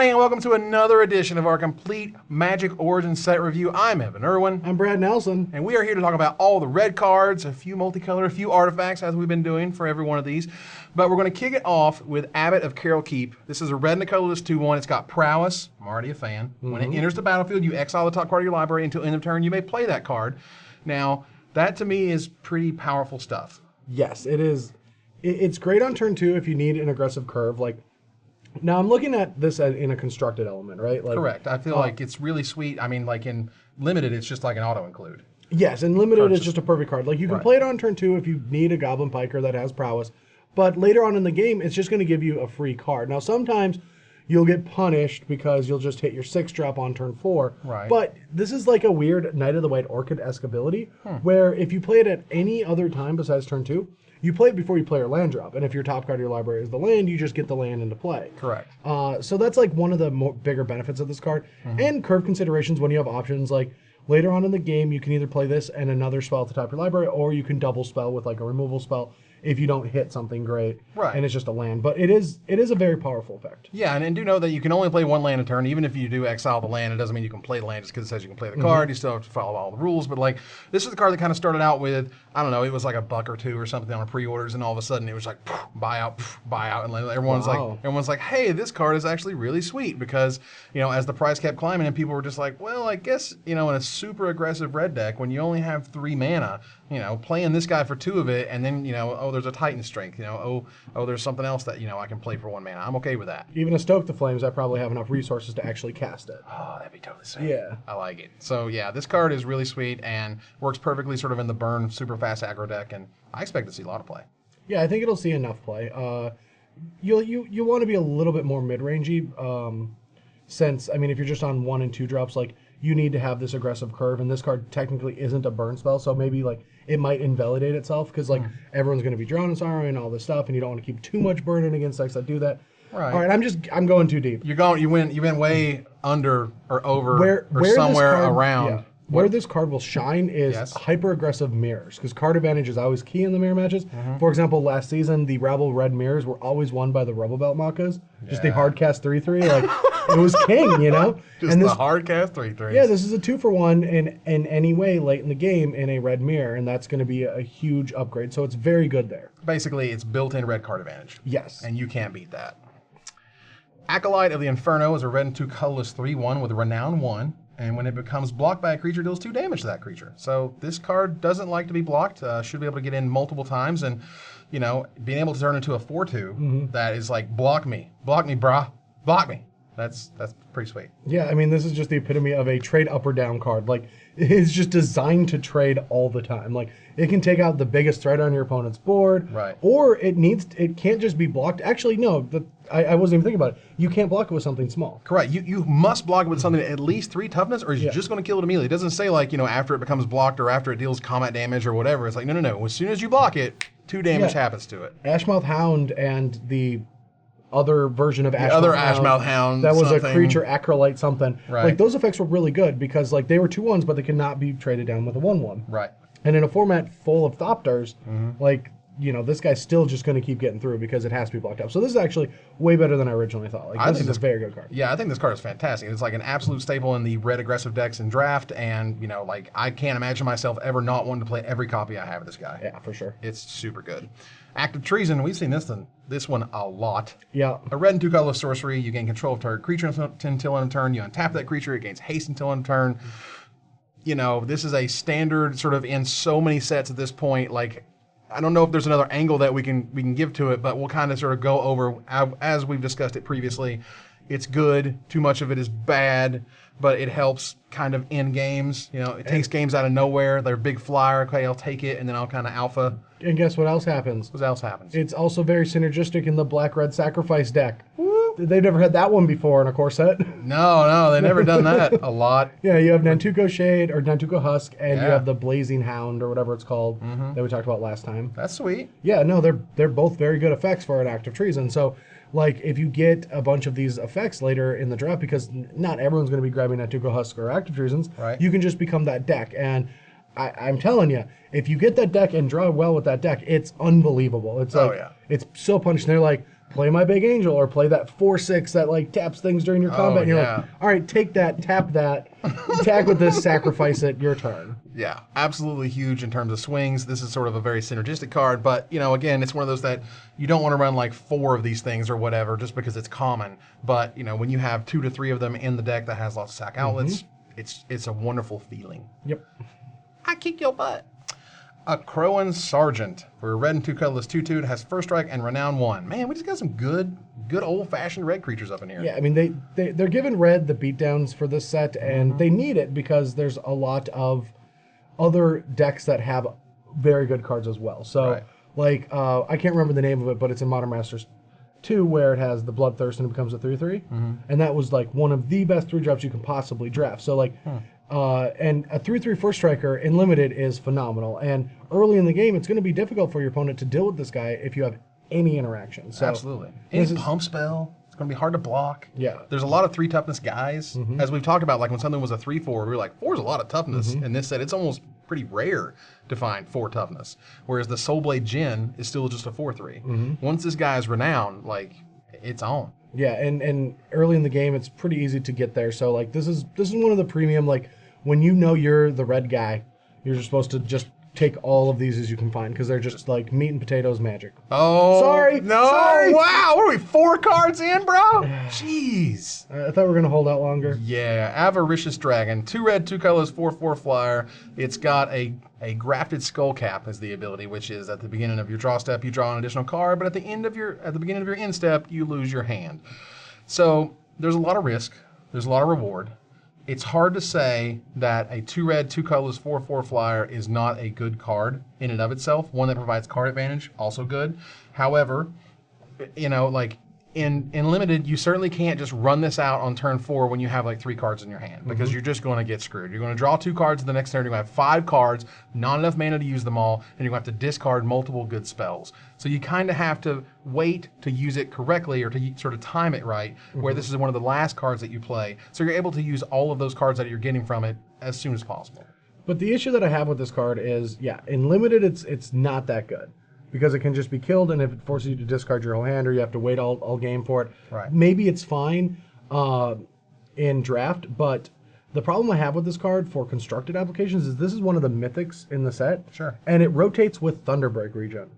everybody, and welcome to another edition of our complete Magic Origins set review. I'm Evan Irwin. I'm Brad Nelson. And we are here to talk about all the red cards, a few multicolor, a few artifacts, as we've been doing for every one of these. But we're going to kick it off with Abbot of Carol Keep. This is a red and a colorless 2/1. It's got prowess. I'm already a fan. When it enters the battlefield, you exile the top card of your library. Until end of turn, you may play that card. Now, that to me is pretty powerful stuff. Yes, it is. It's great on turn 2 if you need an aggressive curve. Now I'm looking at this in a constructed element, right? Correct. I feel like it's really sweet. I mean, like in limited, it's just like an auto include. Yes, and limited is just a perfect card. Like you can play it on turn 2 if you need a Goblin Piker that has prowess, but later on in the game, it's just going to give you a free card. Now sometimes you'll get punished because you'll just hit your 6-drop on turn 4. Right. But this is like a weird Knight of the White Orchid-esque ability, where if you play it at any other time besides turn 2, you play it before you play your land drop, and if your top card of your library is the land, you just get the land into play. Correct. So that's like one of the bigger benefits of this card. And curve considerations when you have options like later on in the game, you can either play this and another spell at the top of your library, or you can double spell with like a removal spell if you don't hit something great, and it's just a land. But it is a very powerful effect. Yeah, and do know that you can only play one land a turn. Even if you do exile the land, it doesn't mean you can play the land just because it says you can play the card. You still have to follow all the rules. But like, this is the card that kind of started out with, I don't know, it was like $1 or $2 or something on pre-orders, and all of a sudden it was like buy out, and like, everyone's like, hey, this card is actually really sweet because as the price kept climbing, and people were just like, well, I guess in a super aggressive red deck when you only have 3 mana, playing this guy for 2 of it, and then there's a Titan Strength, there's something else that I can play for 1 mana. I'm okay with that. Even a Stoke the Flames, I probably have enough resources to actually cast it. Oh, that'd be totally sweet. Yeah. I like it. So yeah, this card is really sweet and works perfectly sort of in the burn super fast aggro deck, and I expect to see a lot of play. Yeah, I think it'll see enough play. You want to be a little bit more mid-rangey, since I mean if you're just on 1 and 2 drops, like you need to have this aggressive curve, and this card technically isn't a burn spell, so maybe like it might invalidate itself because like everyone's going to be Drown and Sorrow and all this stuff, and you don't want to keep too much burden against decks that do that. Right. All right, I'm going too deep. You went way under or over or somewhere around. Yeah. Where this card will shine is hyper-aggressive mirrors, because card advantage is always key in the mirror matches. For example, last season, the Rabble Red mirrors were always won by the Rebel Belt Makas. Just the hard cast 3/3, like it was king, Just the hard cast 3/3. Yeah, this is a 2-for-1 in any way late in the game in a red mirror, and that's going to be a huge upgrade. So it's very good there. Basically, it's built-in red card advantage. Yes. And you can't beat that. Acolyte of the Inferno is a red and 2 colorless 3/1 with a Renown 1. And when it becomes blocked by a creature, it deals 2 damage to that creature. So this card doesn't like to be blocked. Should be able to get in multiple times, and being able to turn into a 4/2 that is like block me, brah, block me. That's pretty sweet. Yeah, I mean this is just the epitome of a trade up or down card. Like it's just designed to trade all the time. Like it can take out the biggest threat on your opponent's board, right? Or it can't just be blocked. Actually, no, I wasn't even thinking about it. You can't block it with something small. Correct. You must block it with something at least 3 toughness, or you're just going to kill it immediately. It doesn't say like after it becomes blocked or after it deals combat damage or whatever. It's like no. As soon as you block it, 2 damage happens to it. Ashmouth Hound and the other version of Ashmouth Hound that was a creature Acrolite something. Right. Like those effects were really good because like they were 2/1s, but they cannot be traded down with a 1/1. Right. And in a format full of Thopters, like this guy's still just going to keep getting through because it has to be blocked up. So this is actually way better than I originally thought. Like this is a very good card. Yeah, I think this card is fantastic. It's like an absolute staple in the red aggressive decks in draft, and like I can't imagine myself ever not wanting to play every copy I have of this guy. Yeah, for sure. It's super good. Act of Treason, we've seen this one a lot. Yeah. A red and 2 colorless sorcery, you gain control of target creature until end of turn, you untap that creature, it gains haste until end of turn. This is a standard sort of in so many sets at this point. Like, I don't know if there's another angle that we can give to it, but we'll kind of sort of go over as we've discussed it previously. It's good. Too much of it is bad, but it helps kind of in games. It takes games out of nowhere. They're a big flyer. Okay, I'll take it, and then I'll kind of alpha. And guess what else happens? What else happens? It's also very synergistic in the black-red sacrifice deck. Woo! They've never had that one before in a core set. No, they've never done that a lot. Yeah, you have Nantuko Shade or Nantuko Husk, and you have the Blazing Hound or whatever it's called that we talked about last time. That's sweet. Yeah, no, they're both very good effects for an Act of Treason. So, like, if you get a bunch of these effects later in the draft, because not everyone's going to be grabbing Nantuko Husk or Act of Treasons, you can just become that deck. And I'm telling you, if you get that deck and draw well with that deck, it's unbelievable. It's like, it's so punished. They're like, play my big angel or play that 4/6 that like taps things during your combat. And you're yeah. like, all right, take that, tap that, attack with this, sacrifice it, your turn. Yeah, absolutely huge in terms of swings. This is sort of a very synergistic card, but again, it's one of those that you don't want to run like 4 of these things or whatever just because it's common. But when you have 2 to 3 of them in the deck that has lots of sack outlets, it's a wonderful feeling. Yep. I kick your butt. A Crowan Sergeant for red and 2 colorless 2/2. It has first strike and renown 1. Man, we just got some good old-fashioned red creatures up in here. Yeah, I mean they're giving red the beatdowns for this set, and they need it because there's a lot of other decks that have very good cards as well. So like I can't remember the name of it, but it's in Modern Masters 2 where it has the Bloodthirst and it becomes a 3/3, and that was like one of the best 3-drops you can possibly draft. So like. And a 3/3 first striker in limited is phenomenal. And early in the game, it's going to be difficult for your opponent to deal with this guy if you have any interaction. So absolutely. Any pump spell, it's going to be hard to block. Yeah. There's a lot of 3 toughness guys. As we've talked about, like when something was a 3/4, we were like, 4 is a lot of toughness. In this set, it's almost pretty rare to find 4 toughness. Whereas the Soulblade Djinn is still just a 4/3. Once this guy is renowned, like, it's on. Yeah, and early in the game, it's pretty easy to get there. So like this is one of the premium, like, when you're the red guy, you're just supposed to just take all of these as you can find because they're just like meat and potatoes magic. Oh, sorry. Wow, what are we, 4 cards in, bro? Jeez. I thought we were gonna hold out longer. Yeah, Avaricious Dragon, 2 red, 2 colors, 4/4 flyer. It's got a grafted skull cap as the ability, which is at the beginning of your draw step you draw an additional card, but at the beginning of your end step you lose your hand. So there's a lot of risk. There's a lot of reward. It's hard to say that a 2 red, 2 colors, 4/4 flyer is not a good card in and of itself. One that provides card advantage, also good. However, like in limited, you certainly can't just run this out on turn 4 when you have like 3 cards in your hand because you're just going to get screwed. You're going to draw 2 cards the next turn. You're going to have 5 cards, not enough mana to use them all, and you're going to have to discard multiple good spells. So you kind of have to wait to use it correctly or to sort of time it right, where this is one of the last cards that you play. So you're able to use all of those cards that you're getting from it as soon as possible. But the issue that I have with this card is, in limited, it's not that good. Because it can just be killed, and if it forces you to discard your whole hand, or you have to wait all game for it, maybe it's fine in draft. But the problem I have with this card for constructed applications is this is one of the mythics in the set. Sure. And it rotates with Thunderbreak Regen.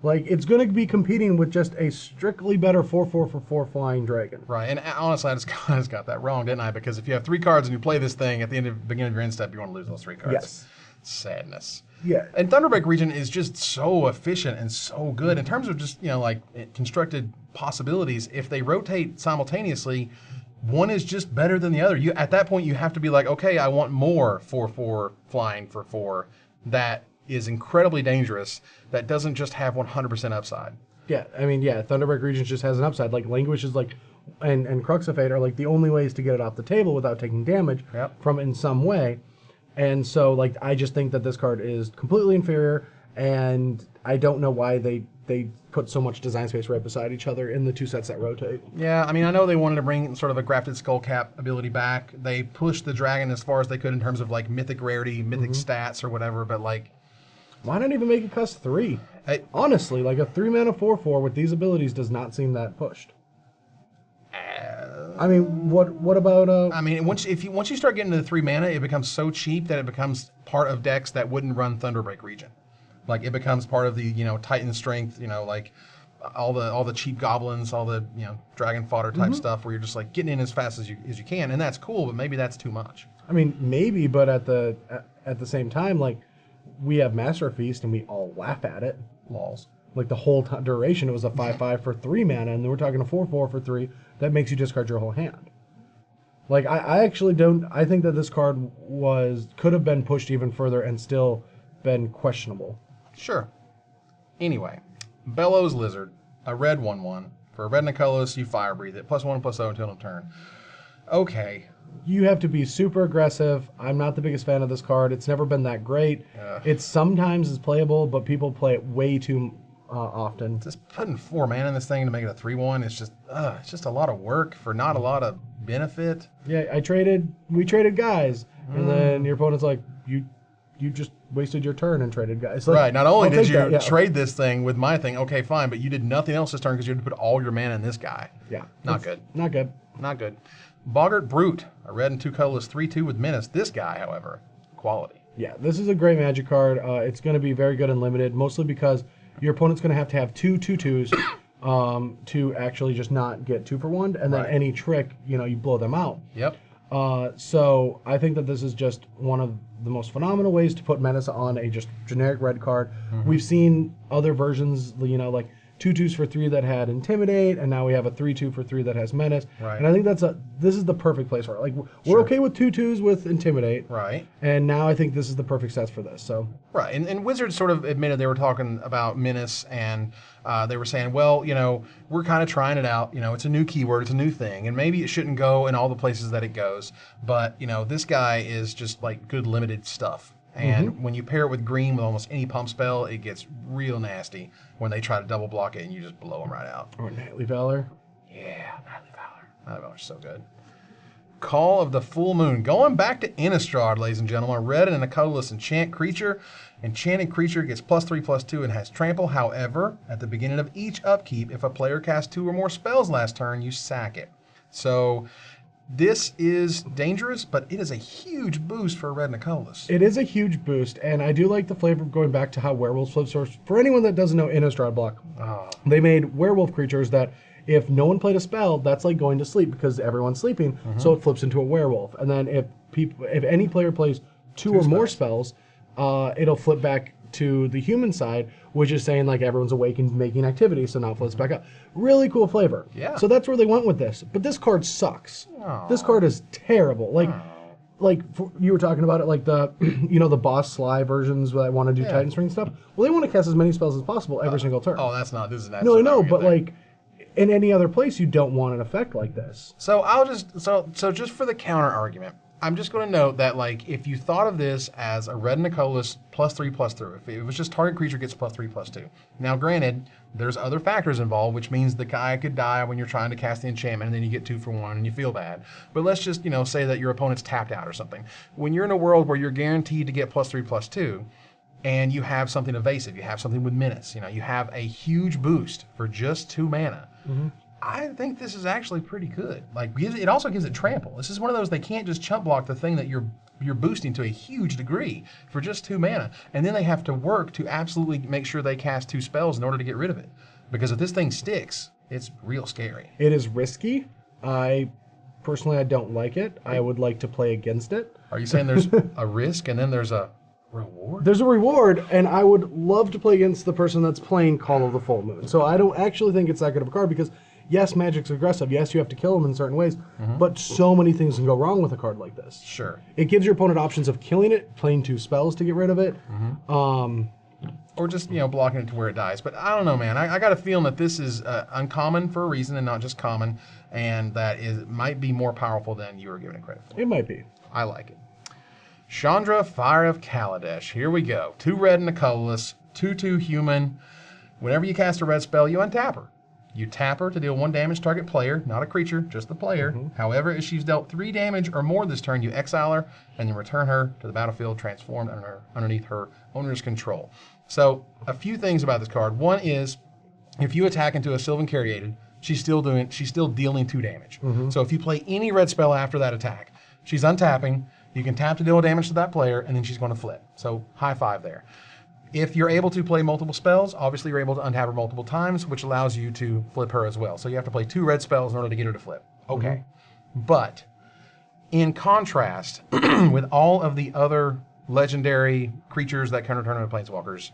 Like, it's going to be competing with just a strictly better 4/4 for 4 flying dragon. Right, and honestly, I just got that wrong, didn't I? Because if you have 3 cards and you play this thing at the beginning of your end step, you want to lose those 3 cards. Yes. Sadness. Yeah. And Thunderbreak Region is just so efficient and so good in terms of just, like constructed possibilities. If they rotate simultaneously, one is just better than the other. At that point, you have to be like, okay, I want more 4/4 flying for 4 that is incredibly dangerous, that doesn't just have 100% upside. Yeah, I mean, Thunderbreak Regents just has an upside. Like, Languish is like, and Crux of Fate are like the only ways to get it off the table without taking damage from it in some way. And so, like, I just think that this card is completely inferior, and I don't know why they put so much design space right beside each other in the 2 sets that rotate. Yeah, I mean, I know they wanted to bring sort of a grafted skull cap ability back. They pushed the dragon as far as they could in terms of, like, mythic rarity, mythic stats or whatever, but, like... Why not even make it cost 3? Honestly, like, a 3-mana 4/4 with these abilities does not seem that pushed. I mean, what about I mean, once you start getting to the 3 mana, it becomes so cheap that it becomes part of decks that wouldn't run Thunderbreak Region. Like, it becomes part of the Titan Strength, like all the cheap goblins, all the dragon fodder type stuff, where you're just like getting in as fast as you can, and that's cool. But maybe that's too much. I mean, maybe, but at the same time, like, we have Master Feast and we all laugh at it. Lols. Like, the whole duration, it was a 5/5 for 3 mana, and then we're talking a 4/4 for 3 that makes you discard your whole hand. Like, I actually don't. I think that this card could have been pushed even further and still been questionable. Sure. Anyway, Bellows Lizard, a red 1/1 for a red and a colorless. You fire breathe it +1/+0 until end of turn. Okay. You have to be super aggressive. I'm not the biggest fan of this card. It's never been that great. It sometimes is playable, but people play it way too often. Just putting 4 mana in this thing to make it a 3/1 is just a lot of work for not a lot of benefit. Yeah, we traded guys, and then your opponent's like, you you just wasted your turn and traded guys. Like, Right. Not only I'll did take you that, yeah. trade this thing with my thing, okay, fine, but you did nothing else this turn because you had to put all your mana in this guy. Yeah. Not good. Not good. Not good. Boggart Brute, a red and 2 colorless 3/2 with menace. This guy, however, quality. Yeah, this is a great Magic card. It's going to be very good and limited, mostly because your opponent's going to have 2 2/2s to actually just not get 2 for 1, and then Right. any trick, you blow them out. Yep. So I think that this is just one of the most phenomenal ways to put menace on a just generic red card. We've seen other versions, like 2/2s for 3 that had Intimidate, and now we have a 3/2 for 3 that has Menace. Right. And I think this is the perfect place for it. Like, we're okay with 2/2s with Intimidate. Right. And now I think this is the perfect sets for this. So Right. And Wizards sort of admitted they were talking about menace, and they were saying, well, we're kind of trying it out. It's a new keyword, it's a new thing, and maybe it shouldn't go in all the places that it goes. But, this guy is just like good limited stuff. And when you pair it with green with almost any pump spell, it gets real nasty when they try to double block it and you just blow them right out. or Nightly Valor. Yeah, Nightly Valor. Nightly Valor's so good. Call of the Full Moon. Going back to Innistrad, ladies and gentlemen. Red and a colorless enchant creature. Enchanted creature gets +3/+2 and has trample. However, at the beginning of each upkeep, if a player casts 2 or more spells last turn, you sack it. So this is dangerous, but it is a huge boost for a red and a colorless. It is a huge boost, and I do like the flavor of going back to how werewolves flip source. For anyone that doesn't know Innistrad block, they made werewolf creatures that if no one played a spell, that's like going to sleep because everyone's sleeping, so it flips into a werewolf. And then if any player plays two or more spells, it'll flip back to the human side, which is saying like everyone's awake and making activity, so now it flips back up. Really cool flavor. Yeah. So that's where they went with this. But this card sucks. This card is terrible. You were talking about it, like the the boss Sly versions that want to do Titan Spring stuff. Well, they want to cast as many spells as possible every single turn. Oh, this is an No, I know, but like in any other place, you don't want an effect like this. So I'll just so just for the counter argument, I'm just going to note that like if you thought of this as a red and a colorless +3/+3, if it was just target creature gets +3/+2. Now, granted, there's other factors involved, which means the guy could die when you're trying to cast the enchantment, and then you get 2 for 1, and you feel bad. But let's just say that your opponent's tapped out or something. When you're in a world where you're guaranteed to get +3/+2, and you have something evasive, you have something with menace, you have a huge boost for just 2 mana. I think this is actually pretty good. Like, it also gives it trample. This is one of those, they can't just chump block the thing that you're boosting to a huge degree for just 2 mana. And then they have to work to absolutely make sure they cast 2 spells in order to get rid of it. Because if this thing sticks, it's real scary. It is risky. Personally, I don't like it. I would like to play against it. Are you saying there's a risk and then there's a reward? There's a reward, and I would love to play against the person that's playing Call of the Full Moon. So I don't actually think it's that good of a card because, yes, Magic's aggressive. Yes, you have to kill them in certain ways, but so many things can go wrong with a card like this. Sure. It gives your opponent options of killing it, playing 2 spells to get rid of it. Or just, blocking it to where it dies. But I don't know, man. I got a feeling that this is uncommon for a reason and not just common, and that it might be more powerful than you were giving it credit for. It might be. I like it. Chandra, Fire of Kaladesh. Here we go. 2 red and a colorless, 2/2 human. Whenever you cast a red spell, you untap her. You tap her to deal 1 damage to target player, not a creature, just the player. However, if she's dealt 3 damage or more this turn, you exile her and then return her to the battlefield transformed underneath her owner's control. So, a few things about this card. One is, if you attack into a Sylvan Caryatid, she's still dealing 2 damage. So if you play any red spell after that attack, she's untapping, you can tap to deal damage to that player, and then she's going to flip. So, high five there. If you're able to play multiple spells, obviously you're able to untap her multiple times, which allows you to flip her as well. So you have to play 2 red spells in order to get her to flip. Okay. But in contrast, with all of the other legendary creatures that can return to planeswalkers,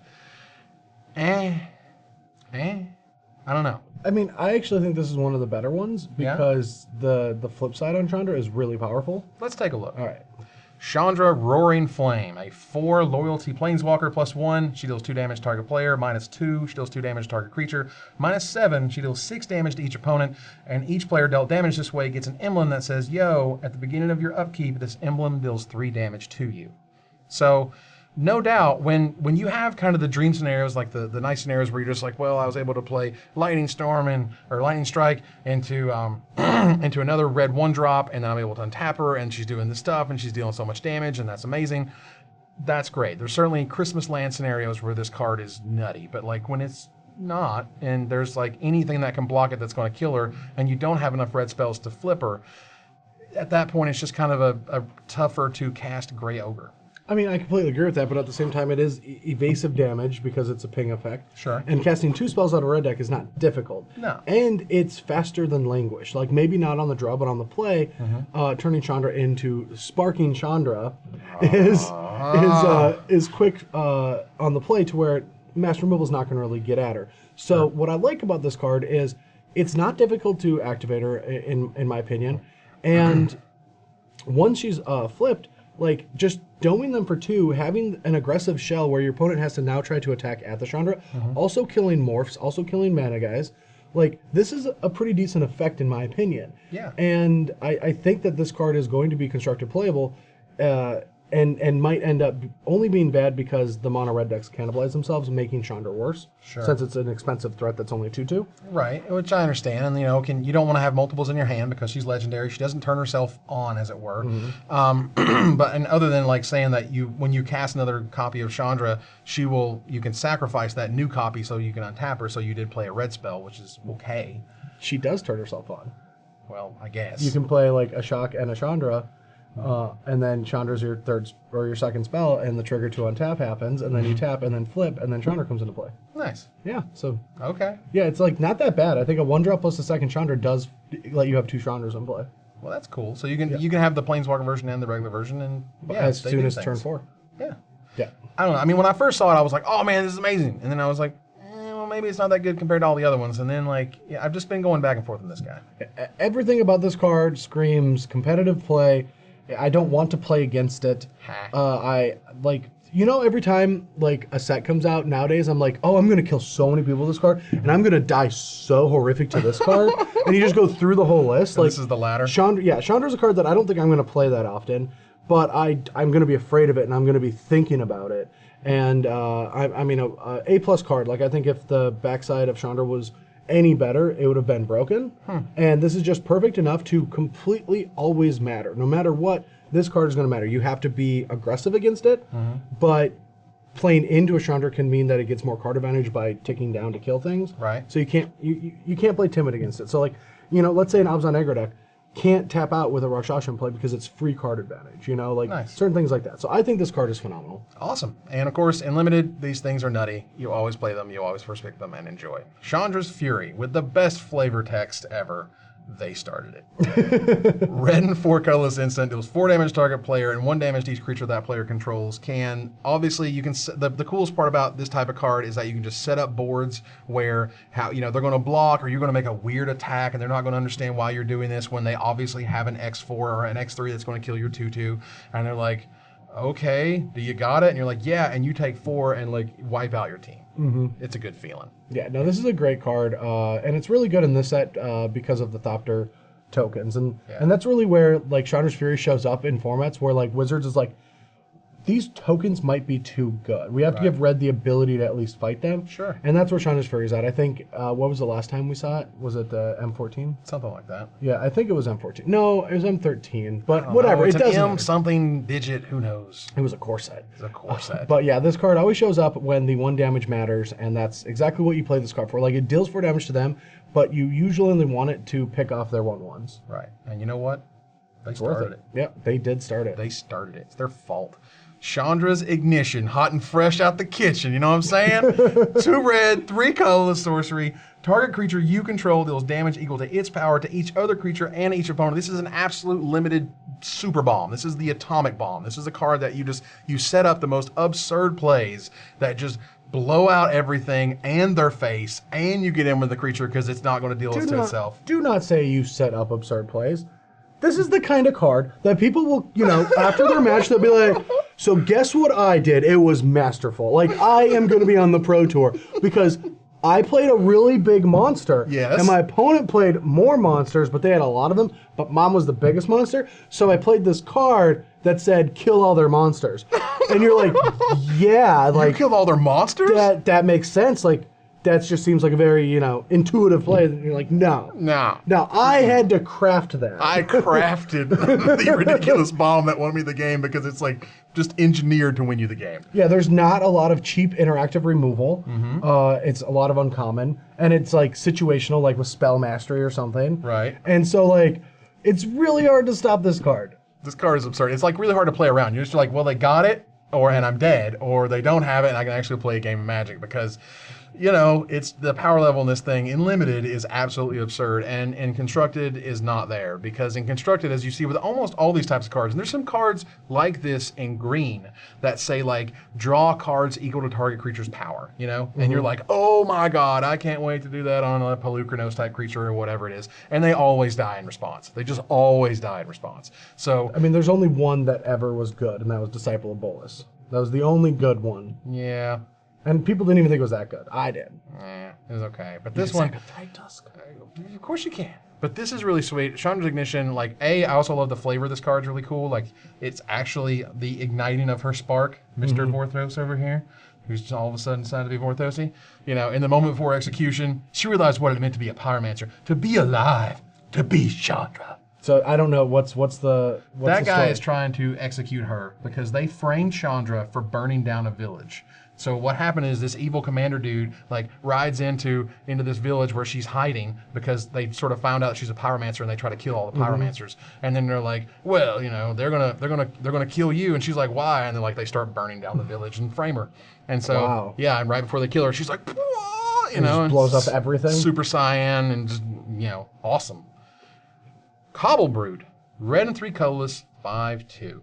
I don't know. I mean, I actually think this is one of the better ones because the flip side on Chandra is really powerful. Let's take a look. All right. Chandra, Roaring Flame, a 4 loyalty planeswalker +1. She deals 2 damage to target player. -2, she deals 2 damage to target creature. -7, she deals 6 damage to each opponent. And each player dealt damage this way gets an emblem that says, yo, at the beginning of your upkeep, this emblem deals 3 damage to you. So, no doubt, when you have kind of the dream scenarios, like the nice scenarios where you're just like, well, I was able to play Lightning Storm or Lightning Strike into into another red 1-drop, and then I'm able to untap her, and she's doing this stuff, and she's dealing so much damage, and that's amazing. that's great. There's certainly Christmas land scenarios where this card is nutty, but like when it's not, and there's like anything that can block it that's going to kill her, and you don't have enough red spells to flip her, at that point it's just kind of a tougher to cast Grey Ogre. I mean, I completely agree with that, but at the same time, it is evasive damage because it's a ping effect. Sure. And casting 2 spells out of red deck is not difficult. No. And it's faster than Languish. Like, maybe not on the draw, but on the play, turning Chandra into Sparking Chandra is quick on the play to where Master Removal is not going to really get at her. So what I like about this card is it's not difficult to activate her, in my opinion. And once she's flipped, like, just doming them for 2, having an aggressive shell where your opponent has to now try to attack at the Chandra, also killing morphs, also killing mana guys. Like, this is a pretty decent effect in my opinion. Yeah. And I think that this card is going to be constructed playable, and might end up only being bad because the mono red decks cannibalize themselves, making Chandra worse. Sure. Since it's an expensive threat that's only 2/2. Right, which I understand, and you don't want to have multiples in your hand because she's legendary. She doesn't turn herself on, as it were. But other than like saying that when you cast another copy of Chandra, you can sacrifice that new copy so you can untap her. So you did play a red spell, which is okay. She does turn herself on. Well, I guess You can play like a Shock and a Chandra, and then Chandra's your third or your second spell, and the trigger to untap happens, and then you tap and then flip, and then Chandra comes into play. Nice. Yeah, so Okay. yeah, it's like not that bad. I think a 1-drop plus a second Chandra does let you have 2 Chandras in play. Well, that's cool. So you can have the Planeswalker version and the regular version, and As they soon do as things. turn 4. Yeah. Yeah. I don't know. I mean, when I first saw it, I was like, "Oh man, this is amazing," and then I was like, "Well, maybe it's not that good compared to all the other ones." And then I've just been going back and forth on this guy. Everything about this card screams competitive play. I don't want to play against it. I like, every time like a set comes out nowadays, I'm like, oh, I'm gonna kill so many people with this card, and I'm gonna die so horrific to this card. And you just go through the whole list. So like, this is the latter. Chandra's a card that I don't think I'm gonna play that often, but I'm gonna be afraid of it, and I'm gonna be thinking about it. And a A+ card. Like, I think if the backside of Chandra was any better, it would have been broken. And this is just perfect enough to completely always matter. No matter what, this card is going to matter. You have to be aggressive against it, but playing into a Chandra can mean that it gets more card advantage by ticking down to kill things. Right. So you can't play timid against it. So like, let's say an Abzan aggro deck can't tap out with a Rakshasa in play because it's free card advantage, Nice. certain things like that. So I think this card is phenomenal. Awesome. And of course, in Limited, these things are nutty. You always play them, you always first pick them, and enjoy. Chandra's Fury, with the best flavor text ever. They started it. Red and 4 colorless instant. Deals 4 damage to target player and 1 damage to each creature that player controls. The coolest part about this type of card is that you can just set up boards where they're going to block, or you're going to make a weird attack, and they're not going to understand why you're doing this when they obviously have an X4 or an X3 that's going to kill your 2/2, and they're like, okay, do you got it? And you're like, yeah, and you take 4 and like wipe out your team. It's a good feeling. Yeah, no, this is a great card, and it's really good in this set because of the Thopter tokens, and that's really where like Chandra's Fury shows up in formats where like Wizards is like, these tokens might be too good. We have to give Red the ability to at least fight them. Sure. And that's where Chandra's Fury is at. I think, what was the last time we saw it? Was it M14? Something like that. Yeah, I think it was M14. No, it was M13, but whatever. It's it doesn't an M matter. something digit, who knows? It was a core set. It's a core set. But yeah, this card always shows up when the 1 damage matters, and that's exactly what you play this card for. Like, it deals 4 damage to them, but you usually only want it to pick off their 1/1s. Right. And you know what? They It's worth started it. Yeah, they did start it. They started it. It's their fault. Chandra's Ignition, hot and fresh out the kitchen. You know what I'm saying? 2 red, 3 colorless sorcery. Target creature you control deals damage equal to its power to each other creature and each opponent. This is an absolute limited super bomb. This is the atomic bomb. This is a card that you set up the most absurd plays that just blow out everything and their face, and you get in with the creature because it's not going to deal with to itself. Do not say you set up absurd plays. This is the kind of card that people will, after their match, they'll be like, so guess what I did? It was masterful. Like, I am going to be on the Pro Tour because I played a really big monster. Yes. And my opponent played more monsters, but they had a lot of them, but Mom was the biggest monster. So I played this card that said, kill all their monsters. And you're like, yeah. Like, You killed all their monsters? that makes sense. Like, that just seems like a very, intuitive play. And you're like, no. No. No, I had to craft that. I crafted the ridiculous bomb that won me the game because it's like just engineered to win you the game. Yeah, there's not a lot of cheap interactive removal. It's a lot of uncommon. And it's like situational, like with spell mastery or something. Right. And so like, it's really hard to stop this card. This card is absurd. It's like really hard to play around. You're just like, well, they got it, and I'm dead, or they don't have it, and I can actually play a game of Magic because, it's the power level in this thing in limited is absolutely absurd, and in constructed is not there because in constructed, as you see with almost all these types of cards, and there's some cards like this in green that say like draw cards equal to target creature's power, and you're like, oh my god, I can't wait to do that on a Pelucranos type creature or whatever it is, and they always die in response. They just always die in response. So I mean, there's only one that ever was good, and that was Disciple of Bolus. That was the only good one. yeah. And people didn't even think it was that good. I did. It was okay. But this one, of course you can. But this is really sweet. Chandra's Ignition, like, I also love the flavor of this card. It's really cool. Like, it's actually the igniting of her spark, Mr. Vorthos over here, who's all of a sudden decided to be Vorthosy. In the moment before execution, she realized what it meant to be a Pyromancer, to be alive, to be Chandra. So I don't know what's that guy is trying to execute her because they framed Chandra for burning down a village. So what happened is this evil commander dude rides into this village where she's hiding because they sort of found out she's a pyromancer and they try to kill all the pyromancers. And then they're like, well, they're gonna kill you. And she's like, why? And then they start burning down the village and frame her. And so and right before they kill her, she's like, and blows up everything. Super Cyan and just awesome. Cobble Brood, red and 3 colorless, 5/2.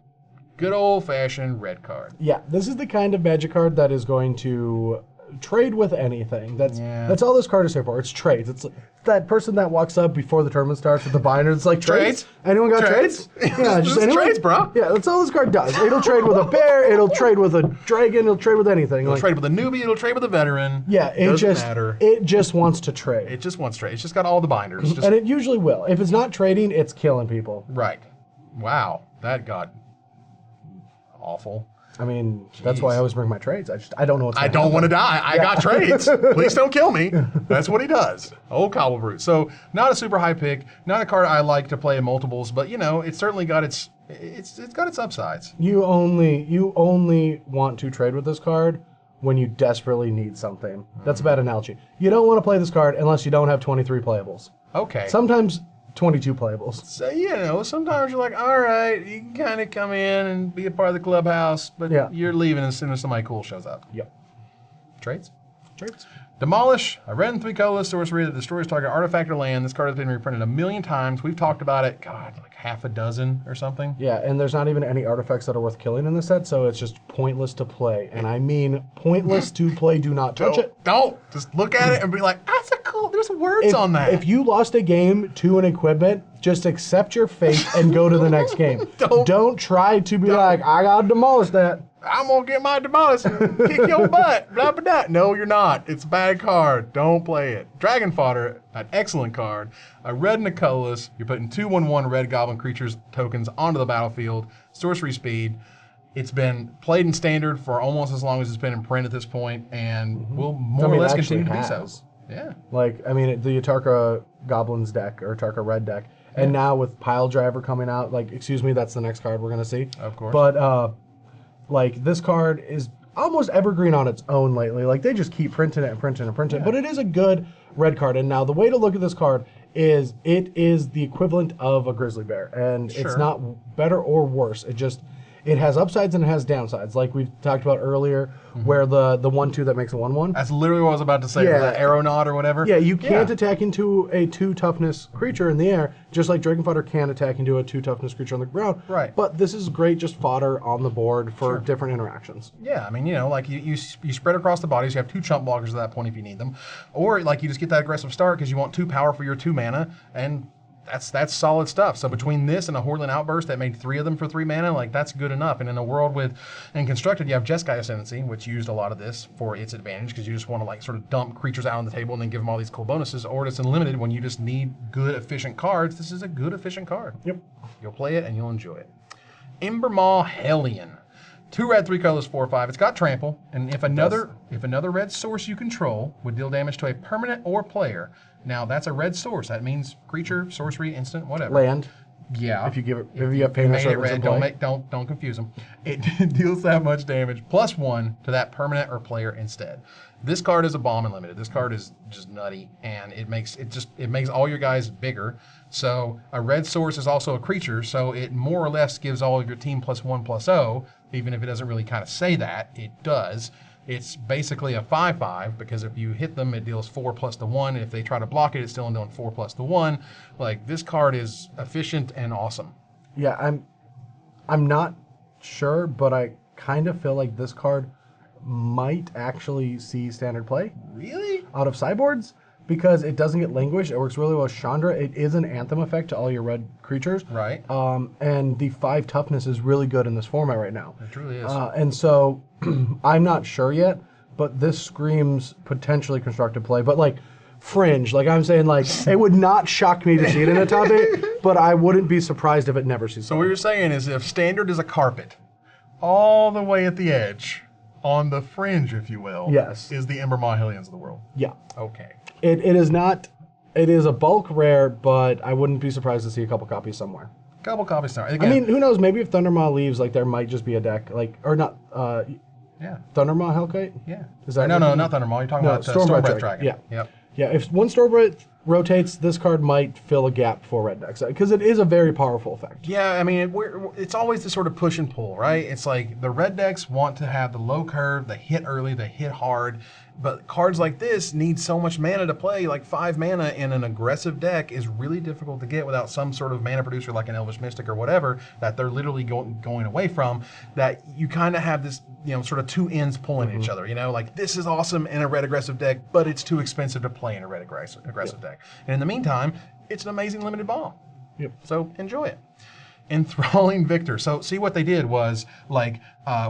Good old-fashioned red card. Yeah, this is the kind of Magic card that is going to trade with anything. That's all this card is here for. It's trades. It's that person that walks up before the tournament starts with the binder. It's like trades. Anyone got trades? Yeah, just anyone. Trades, bro. Yeah, that's all this card does. It'll trade with a bear. It'll trade with a dragon. It'll trade with anything. It'll trade with a newbie. It'll trade with a veteran. Yeah, doesn't matter. It just wants to trade. It just wants to trade. It's just got all the binders. And it usually will. If it's not trading, it's killing people. Right. Wow, that got awful. I mean, that's why I always bring my trades. I don't know what's I don't want to die. I got trades. Please don't kill me. That's what he does. Old Cobble Brute. So not a super high pick. Not a card I like to play in multiples, but it's certainly got it's got its upsides. You only want to trade with this card when you desperately need something. That's a bad analogy. You don't want to play this card unless you don't have 23 playables. Okay. Sometimes 22 playables. So, sometimes you're like, all right, you can kind of come in and be a part of the clubhouse, but you're leaving as soon as somebody cool shows up. Yep. Trades. Demolish, a red and 3 colorless sorcery that destroys target artifact or land. This card has been reprinted 1,000,000 times. We've talked about it, like half a dozen or something. Yeah, and there's not even any artifacts that are worth killing in this set, so it's just pointless to play. And I mean pointless to play. Do not touch it. Don't. Just look at it and be like, that's a cool, there's words on that. If you lost a game to an equipment, just accept your fate and go to the next game. Don't try to be like, I gotta demolish that. I'm gonna get my demolish and kick your butt. Blah, blah, blah. No, you're not. It's a bad card. Don't play it. Dragon Fodder, an excellent card. A red and a colorless. You're putting 2/1/1 red goblin creatures tokens onto the battlefield. Sorcery speed. It's been played in standard for almost as long as it's been in print at this point, and will more or less continue to be so. Yeah. The Atarka Goblins deck, or Atarka Red deck, and now with Pile Driver coming out, that's the next card we're going to see. Of course. But, this card is almost evergreen on its own lately. They just keep printing it and printing it and printing it. But it is a good red card. And now the way to look at this card is it is the equivalent of a Grizzly Bear. And it's not better or worse. It has upsides and it has downsides, like we've talked about earlier, where the 1/2 that makes a 1/1. That's literally what I was about to say. Yeah. The aeronaut or whatever. Yeah, you can't attack into a 2 toughness creature in the air, just like Dragon Fodder can attack into a 2 toughness creature on the ground. Right. But this is great, just fodder on the board for different interactions. Yeah, you spread across the bodies. You have 2 chump blockers at that point if you need them, or you just get that aggressive start because you want 2 power for your 2 mana and. That's solid stuff. So between this and a Hordeland Outburst that made 3 of them for 3 mana, that's good enough. And in a world in Constructed, you have Jeskai Ascendancy, which used a lot of this for its advantage because you just want to sort of dump creatures out on the table and then give them all these cool bonuses. Or it's unlimited when you just need good, efficient cards. This is a good, efficient card. Yep. You'll play it and you'll enjoy it. Ember Hellion. 2 red, 3 colors, 4/5. It's got trample, and if another red source you control would deal damage to a permanent or player. Now that's a red source. That means creature, sorcery, instant, whatever. Land. Yeah. If you have famous made it servants in red, play. don't confuse them. It deals that much damage +1 to that permanent or player instead. This card is a bomb and limited. This card is just nutty, and it makes all your guys bigger. So a red source is also a creature, so it more or less gives all of your team +1/+0, even if it doesn't really kind of say that, it does. It's basically a 5/5 because if you hit them, it deals 4 + the 1. If they try to block it, it's still doing 4 + the 1. Like, this card is efficient and awesome. Yeah, I'm not sure, but I kind of feel like this card might actually see standard play. Really? Out of sideboards, because it doesn't get languished. It works really well with Chandra. It is an anthem effect to all your red creatures. Right. And the 5 toughness is really good in this format right now. It truly is. And so I'm not sure yet, but this screams potentially constructive play. But like fringe, like I'm saying, like it would not shock me to see it in a top 8, but I wouldn't be surprised if it never sees. So what you're saying is, if standard is a carpet, all the way at the edge, on the fringe, if you will, yes, is the Ember Hellions of the world. Yeah. Okay. It is not. It is a bulk rare, but I wouldn't be surprised to see a couple copies somewhere. Couple copies somewhere. Again, I mean, who knows? Maybe if Thundermaw leaves, like there might just be a deck, like or not. Yeah. Thundermaw Hellkite. Yeah. Is that no, not Thundermaw. You're talking about Stormbright Dragon. Yeah. Yep. Yeah. If one Stormbright rotates, this card might fill a gap for red decks because it is a very powerful effect. Yeah, I mean, it's always the sort of push and pull, right? It's like the red decks want to have the low curve, they hit early, they hit hard, but cards like this need so much mana to play. Like 5 mana in an aggressive deck is really difficult to get without some sort of mana producer like an Elvish Mystic or whatever that they're literally going away from. That you kind of have this, sort of two ends pulling at each other. Like this is awesome in a red aggressive deck, but it's too expensive to play in a red aggressive deck. And in the meantime, it's an amazing limited bomb. Yep. So enjoy it. Enthralling Victor. So see what they did was like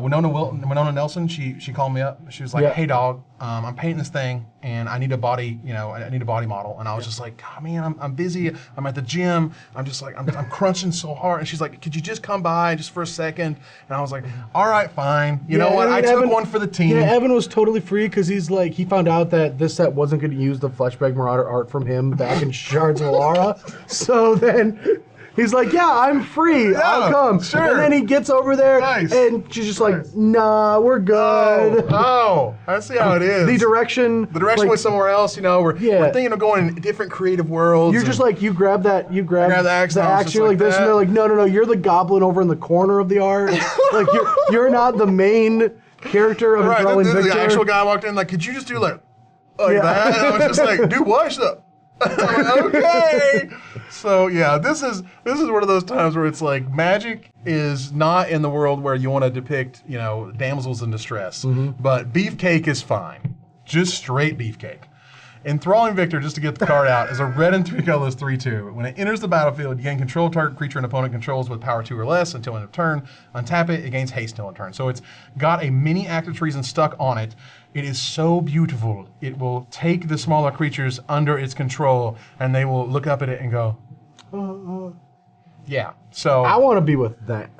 Winona Nelson. She called me up. She was like, "Hey dog, I'm painting this thing and I need a body. I need a body model." And I was just like, "Oh man, I'm busy. I'm at the gym. I'm just like I'm crunching so hard." And she's like, "Could you just come by just for a second?" And I was like, "All right, fine. You know what? I took one for the team." Yeah, Evan was totally free because he found out that this set wasn't going to use the Fleshbag Marauder art from him back in Shards of Alara. So then. He's like, yeah, I'm free. Yeah, I'll come. Sure. And then he gets over there, and she's just like, nah, we're good. Oh, I see how it is. The direction was somewhere else. We're thinking of going in different creative worlds. You're just like, you grab the axe, you're like this, and they're like, no, you're the goblin over in the corner of the art. Like you're not the main character of Enthralling Victor. The actual guy walked in like, could you just do like that? And I was just like, do what? Okay. So yeah, this is one of those times where it's like magic is not in the world where you want to depict damsels in distress, but beefcake is fine, just straight beefcake. Enthralling Victor, just to get the card out, is a red and 3 colors 3/2. When it enters the battlefield, you gain control of target creature an opponent controls with power 2 or less until end of turn. Untap it, it gains haste until end of turn. So it's got a mini active treason stuck on it. It is so beautiful. It will take the smaller creatures under its control, and they will look up at it and go, yeah. So I want to be with that.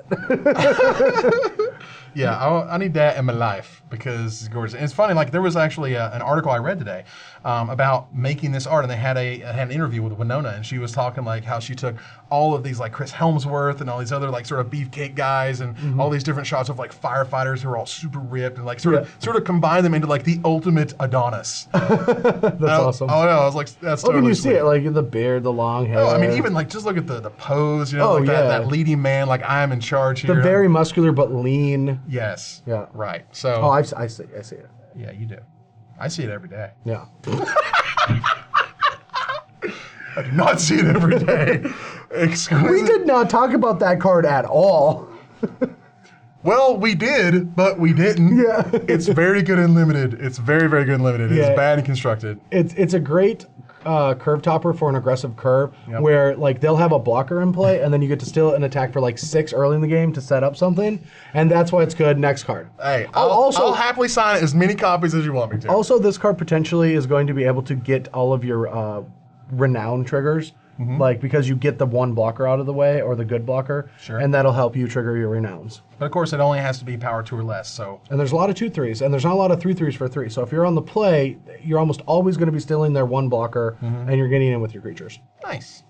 Yeah, I need that in my life because it's gorgeous. And it's funny, like there was actually an article I read today about making this art, and they had an interview with Winona, and she was talking like how she took all of these like Chris Helmsworth and all these other like sort of beefcake guys and all these different shots of like firefighters who are all super ripped and like sort of combine them into like the ultimate Adonis. That's awesome. Oh no, I was like, that's totally when you sweet. see it, like the beard, the long hair. Oh, I mean, even like just look at the pose, that leading man, like I am in charge here. The very muscular but lean. Yes. Yeah. Right. So. Oh, I see it. Yeah, you do. I see it every day. Yeah. I do not see it every day. We did not talk about that card at all. Well, we did, but we didn't. Yeah. It's very good and limited. It's very, very good and limited. It's bad and constructed. It's a great curve topper for an aggressive curve where like they'll have a blocker in play and then you get to steal an attack for like 6 early in the game to set up something, and that's why it's good. Next card. Hey, I'll happily sign as many copies as you want me to. Also, this card potentially is going to be able to get all of your renown triggers like because you get the one blocker out of the way or the good blocker, Sure. and that'll help you trigger your renowns. But of course, it only has to be power 2 or less. So And there's a lot of 2/3s, and there's not a lot of 3/3s for 3. So if you're on the play, you're almost always going to be stealing their one blocker, and you're getting in with your creatures. nice.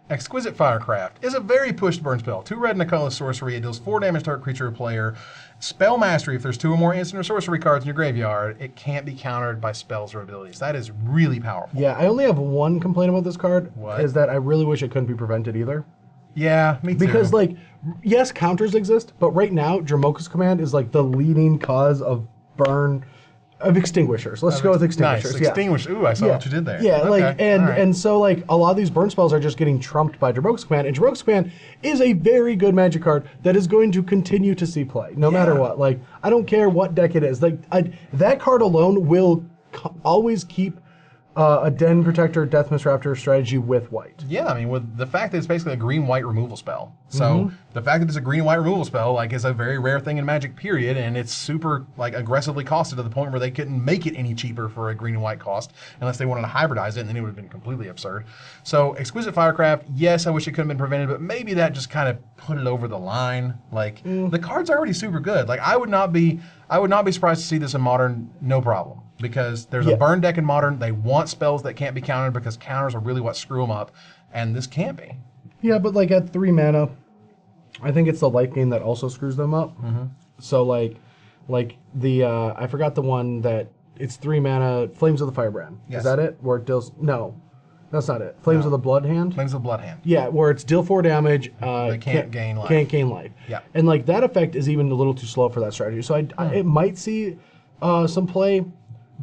Exquisite Firecraft is a very pushed burn spell. 2 red and a colorless sorcery. It deals 4 damage to target creature or player. Spell Mastery. If there's 2 or more instant or sorcery cards in your graveyard, it can't be countered by spells or abilities. That is really powerful. Yeah, I only have one complaint about this card. What? Is that I really wish it couldn't be prevented either. Yeah, me too. Because, like, yes, counters exist, but right now, Dramoka's Command is, like, the leading cause of burn, of extinguishers. Let's go with extinguishers. Nice. Yeah. Extinguish. Ooh, I saw what you did there. Yeah, like, Okay. and All right. and so, like, a lot of these burn spells are just getting trumped by Dramoka's Command, and Dramoka's Command is a very good Magic card that is going to continue to see play, no matter what. Like, I don't care what deck it is. Like, that card alone will always keep a Den Protector, Deathmist Raptor strategy with white. Yeah, I mean, with the fact that it's basically a green-white removal spell. So the fact that it's a green-white removal spell, like, is a very rare thing in Magic, period, and it's super, like, aggressively costed to the point where they couldn't make it any cheaper for a green and white cost unless they wanted to hybridize it, and then it would have been completely absurd. So Exquisite Firecraft, yes, I wish it could have been prevented, but maybe that just kind of put it over the line. Like, the card's already super good. Like, I would not be surprised to see this in Modern, no problem. Because there's a burn deck in Modern, they want spells that can't be countered because counters are really what screw them up, and this can't be. Yeah, but like at 3 mana, I think it's the life gain that also screws them up. So like the I forgot the one that it's 3 mana, Flames of the Firebrand. Yes. Is that it? Where it deals? No, that's not it. Flames of the Blood Hand. Flames of the Blood Hand. Yeah, where it's deal 4 damage. They can't gain life. Can't gain life. Yeah. And like that effect is even a little too slow for that strategy. So it might see some play.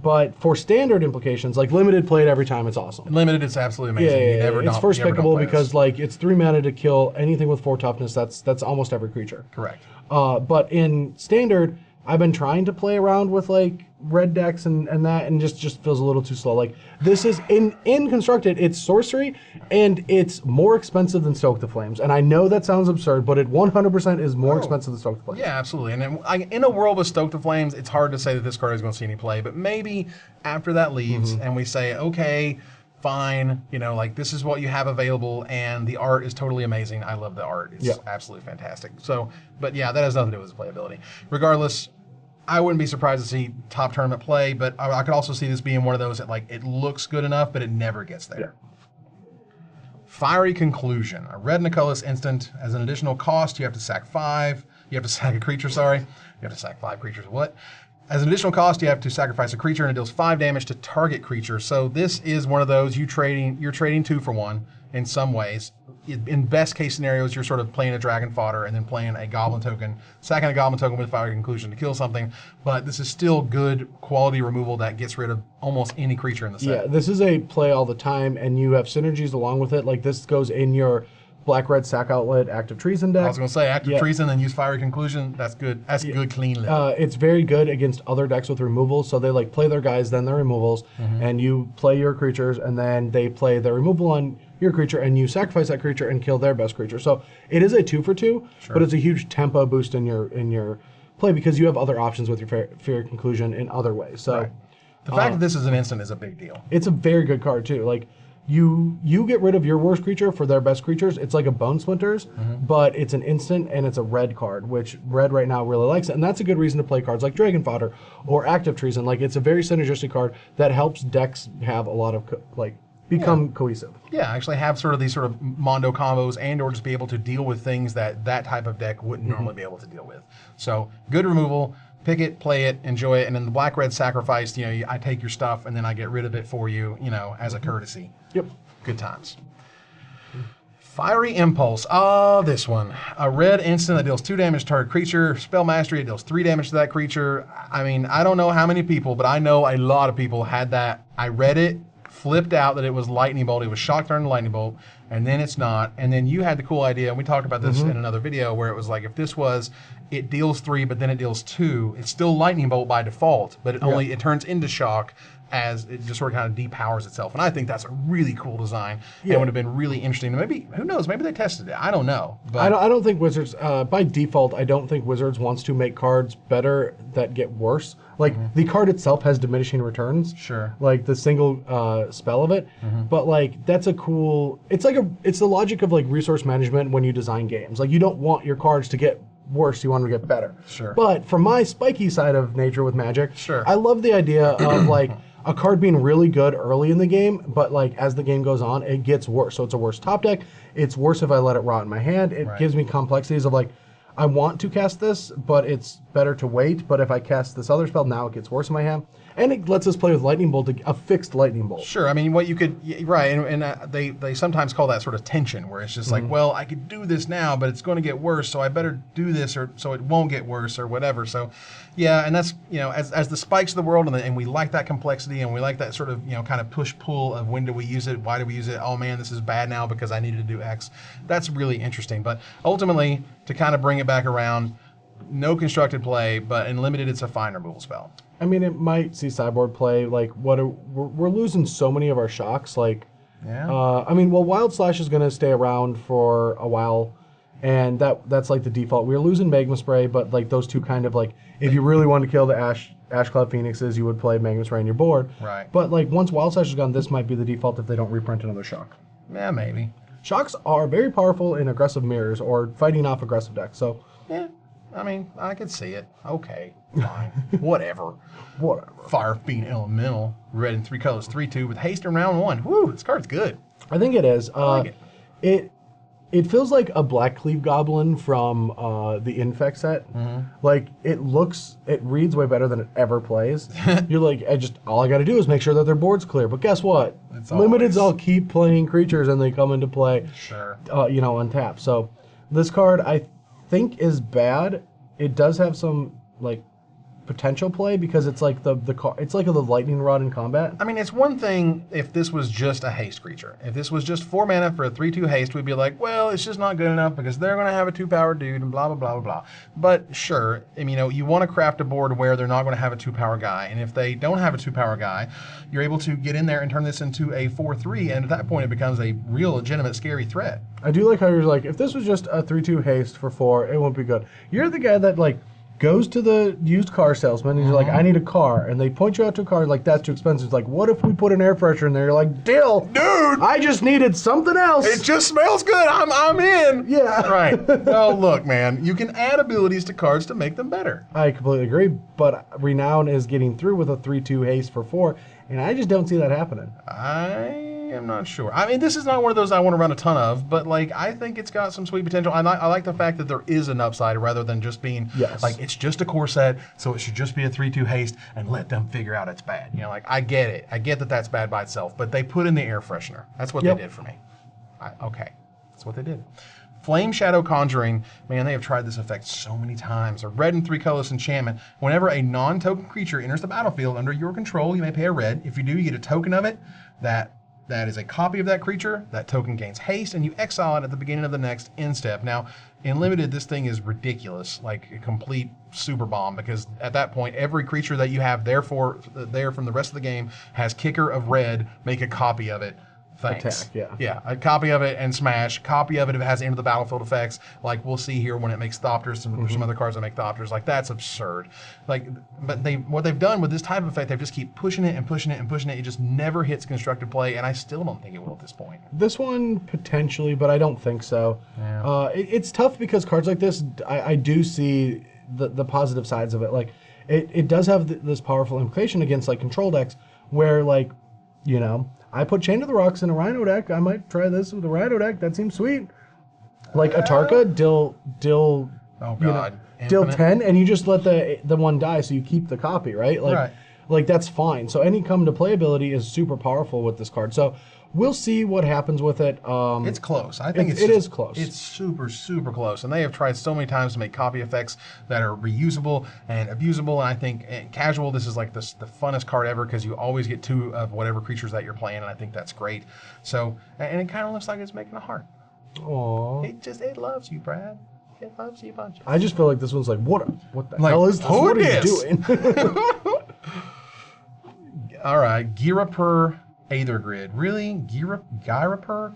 But for standard implications, like limited played every time, it's awesome. Limited, it's absolutely amazing. You never it's don't, first you ever don't pickable play because this. like it's 3 mana to kill anything with 4 toughness. That's almost every creature. Correct. But in standard, I've been trying to play around with like red decks and that, and just feels a little too slow. Like this is in constructed, it's sorcery, and it's more expensive than Stoke the Flames. And I know that sounds absurd, but it 100% is more expensive than Stoke the Flames. Yeah, absolutely. And then, in a world with Stoke the Flames, it's hard to say that this card is going to see any play. But maybe after that leaves and we say, okay, fine, you know, like this is what you have available, and the art is totally amazing. I love the art. It's absolutely fantastic. So, but yeah, that has nothing to do with its playability. Regardless, I wouldn't be surprised to see top tournament play, but I could also see this being one of those that, like, it looks good enough, but it never gets there. Fiery Conclusion. A red and a colorless instant. As an additional cost, you have to sack 5. You have to sack a creature, sorry. You have to sack 5 creatures. What? As an additional cost, you have to sacrifice a creature, and it deals 5 damage to target creature. So this is one of those you're trading 2 for 1 in some ways. In best case scenarios, you're sort of playing a dragon fodder and then playing a goblin token, sacking a goblin token with Fiery Conclusion to kill something. But this is still good quality removal that gets rid of almost any creature in the set. Yeah, this is a play all the time, and you have synergies along with it. Like this goes in your black-red sack outlet active treason deck. I was going to say active treason, then use Fiery Conclusion. That's good. That's good, clean lit. It's very good against other decks with removals. So they like play their guys, then their removals, and you play your creatures, and then they play their removal on your creature, and you sacrifice that creature and kill their best creature. So it is a 2 for 2, but it's a huge tempo boost in your play because you have other options with your Fiery Conclusion in other ways. So the fact that this is an instant is a big deal. it's a very good card too. Like you get rid of your worst creature for their best creatures. It's like a Bone Splinters, but it's an instant and it's a red card, which red right now really likes it. And that's a good reason to play cards like Dragon Fodder or Active Treason. Like it's a very synergistic card that helps decks have a lot of become cohesive. Yeah, actually have sort of these sort of Mondo combos and or just be able to deal with things that type of deck wouldn't normally be able to deal with. So good removal, pick it, play it, enjoy it, and then the black-red sacrifice, you know, I take your stuff and then I get rid of it for you, you know, as a courtesy. Yep. Good times. Fiery Impulse. Oh, this one. A red instant that deals 2 damage to target creature. Spell Mastery, it deals 3 damage to that creature. I mean, I don't know how many people, but I know a lot of people had that. I read it, flipped out that it was lightning bolt. It was shock turn lightning bolt, and then it's not. And then you had the cool idea, and we talked about this in another video, where it was like if this was it deals 3, but then it deals 2, it's still lightning bolt by default, but it turns into shock as it just sort of kind of depowers itself. And I think that's a really cool design. Yeah. It would have been really interesting. Maybe, who knows, maybe they tested it. I don't know. But I don't think Wizards, by default, I don't think Wizards wants to make cards better that get worse. Like, the card itself has diminishing returns. Sure. Like, the single spell of it. But, like, that's a cool... It's the logic of, like, resource management when you design games. Like, you don't want your cards to get worse, you want them to get better. Sure. But from my spiky side of nature with Magic, Sure. I love the idea of, like, a card being really good early in the game, but, like, as the game goes on, it gets worse. So it's a worse top deck. It's worse if I let it rot in my hand. It gives me complexities of, like, I want to cast this, but it's better to wait. But if I cast this other spell, now it gets worse in my hand. And it lets us play with Lightning Bolt, a fixed Lightning Bolt. Sure. I mean, what you could, right, and they sometimes call that sort of tension, where it's just like, well, I could do this now, but it's going to get worse, so I better do this, or so it won't get worse, or whatever. So, yeah, and that's, you know, as the spikes of the world, and we like that complexity, and we like that sort of, you know, kind of push-pull of when do we use it, why do we use it, oh man, this is bad now because I needed to do X. That's really interesting. But ultimately, to kind of bring it back around, no constructed play, but in limited, it's a fine removal spell. I mean, it might see sideboard play. Like, we're losing so many of our shocks. Like, Yeah. I mean, well, Wild Slash is going to stay around for a while, and that's like the default. We're losing Magma Spray, but like those two kind of like, if you really want to kill the Ash Cloud Phoenixes, you would play Magma Spray on your board. Right. But like once Wild Slash is gone, this might be the default if they don't reprint another shock. Yeah, maybe. Shocks are very powerful in aggressive mirrors or fighting off aggressive decks. So Yeah. I mean, I could see it. Okay, fine. Whatever. whatever. Fire Fiend Elemental, red in 3 colors, 3/2 with haste in round 1. Woo, this card's good. I think it is. like It feels like a Black Cleave Goblin from the Infect set. Like it reads way better than it ever plays. You're like, all I got to do is make sure that their board's clear. But guess what? It's Limiteds, always- I'll keep playing creatures and they come into play. Sure. You know, untap. So this card I think is bad. It does have some like potential play because it's like it's like the lightning rod in combat. I mean, it's one thing if this was just a haste creature. If this was just 4 mana for a 3/2 haste, we'd be like, well, it's just not good enough because they're going to have a 2-power dude and blah, blah, blah, blah, blah. But sure, I mean, you know, you want to craft a board where they're not going to have a 2-power guy. And if they don't have a 2-power guy, you're able to get in there and turn this into a 4/3. And at that point, it becomes a real legitimate scary threat. I do like how you're like, if this was just a 3/2 haste for 4, it won't be good. You're the guy that like goes to the used car salesman and you're like, I need a car, and they point you out to a car like that's too expensive. It's like, what if we put an air freshener in there? You're like, deal, Dude! I just needed something else. It just smells good. I'm in. Yeah. Right. Well, look, man, you can add abilities to cards to make them better. I completely agree, but Renown is getting through with a 3/2 haste for 4, and I just don't see that happening. I am not sure. I mean, this is not one of those I want to run a ton of, but like I think it's got some sweet potential. I like the fact that there is an upside rather than just being like it's just a core set, so it should just be a 3/2 haste and let them figure out it's bad. You know, like I get it. I get that that's bad by itself, but they put in the air freshener. That's what they did for me. Okay, that's what they did. Flame Shadow Conjuring, man, they have tried this effect so many times. A red and 3 colorless enchantment. Whenever a non-token creature enters the battlefield under your control, you may pay a red. If you do, you get a token of it. That is a copy of that creature. That token gains haste, and you exile it at the beginning of the next end step. Now, in Limited, this thing is ridiculous, like a complete super bomb, because at that point, every creature that you have there from the rest of the game has kicker of red, make a copy of it. Thanks. Attack, Yeah, a copy of it and smash. Copy of it if it has into the battlefield effects. Like we'll see here when it makes Thopters, there's some other cards that make Thopters. Like that's absurd. Like, but what they've done with this type of effect, they just keep pushing it and pushing it and pushing it. It just never hits constructed play, and I still don't think it will at this point. This one potentially, but I don't think so. Yeah. It's tough because cards like this, I do see the positive sides of it. Like it does have this powerful implication against like control decks, where like, you know, I put Chain to the Rocks in a Rhino deck. I might try this with a Rhino deck. That seems sweet. Like Atarka, Dill, Oh God. Dill Infinite? 10, and you just let the one die, so you keep the copy, right? Like, Right. like that's fine. So any come to play ability is super powerful with this card. So we'll see what happens with it. It's close. I think it is close. It's super, super close. And they have tried so many times to make copy effects that are reusable and abusable. And I think in casual, this is like the funnest card ever because you always get 2 of whatever creatures that you're playing. And I think that's great. So, and it kind of looks like it's making a heart. Aww. It loves you, Brad. It loves you bunches. I just feel like this one's like, what the Like, hell is this? who What are you dis? doing? All right, Giraper Aether Grid. Really? Giraper?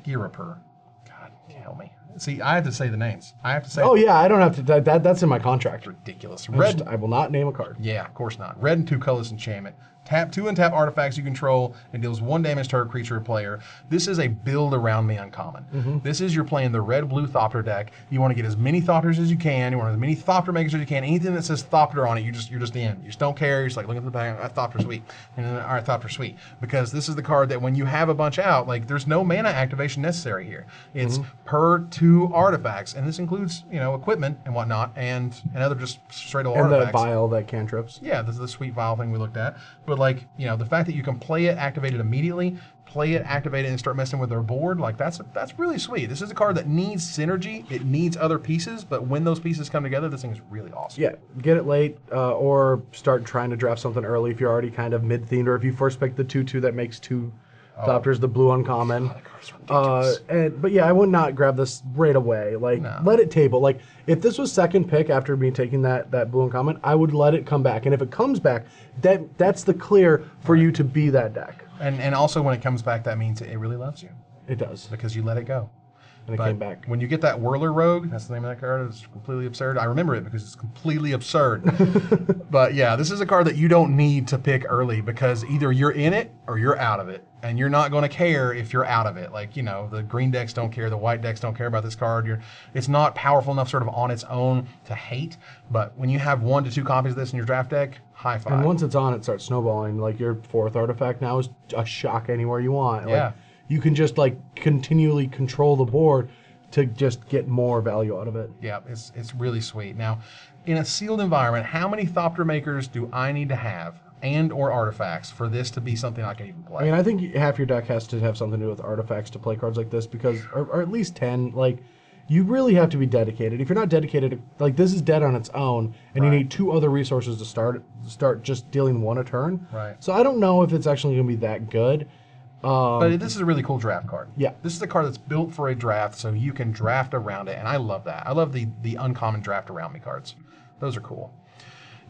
God, help me. See, I have to say the names. I have to say. Oh yeah, I don't have to. That's in my contract. Ridiculous. I will not name a card. Yeah, of course not. Red and 2 colorless enchantment. Tap 2 and tap artifacts you control and deals 1 damage to a creature or player. This is a build around me uncommon. This is you're playing the red-blue Thopter deck. You want to get as many Thopters as you can. You want as many Thopter makers as you can. Anything that says Thopter on it, you're just in. You just don't care. You're just like, look at the back. Thopter sweet. And then, all right, Thopter sweet. Because this is the card that when you have a bunch out, like there's no mana activation necessary here. It's per 2 artifacts, and this includes equipment and whatnot, and other just straight old artifacts. And the vial that cantrips. Yeah, this is the sweet vial thing we looked at. But like, the fact that you can play it, activate it immediately, play it, activate it, and start messing with their board, like that's really sweet. This is a card that needs synergy. It needs other pieces, but when those pieces come together, this thing is really awesome. Yeah, get it late, or start trying to draft something early if you're already kind of mid-themed, or if you first pick the 2/2 that makes 2 Thopters, the blue uncommon. Oh, the card's ridiculous. But yeah, I would not grab this right away. Like, let it table. Like, if this was second pick after me taking that blue uncommon, I would let it come back. And if it comes back, that's the clear for you to be that deck. And also when it comes back, that means it really loves you. It does. Because you let it go. And it came back. When you get that Whirler Rogue, that's the name of that card, it's completely absurd. I remember it because it's completely absurd. But yeah, this is a card that you don't need to pick early because either you're in it or you're out of it. And you're not going to care if you're out of it. Like, the green decks don't care, the white decks don't care about this card. It's not powerful enough sort of on its own to hate. But when you have 1 to 2 copies of this in your draft deck, high five. And once it's on, it starts snowballing. Like, your 4th artifact now is a shock anywhere you want. Like, yeah. You can just, like, continually control the board to just get more value out of it. Yeah, it's really sweet. Now, in a sealed environment, how many Thopter makers do I need to have and or artifacts for this to be something I can even play? I mean, I think half your deck has to have something to do with artifacts to play cards like this because, or at least 10, like, you really have to be dedicated. If you're not dedicated, like, this is dead on its own, and you need 2 other resources to start just dealing 1 a turn. Right. So I don't know if it's actually going to be that good. But this is a really cool draft card. Yeah. This is a card that's built for a draft, so you can draft around it, and I love that. I love the uncommon draft around me cards. Those are cool.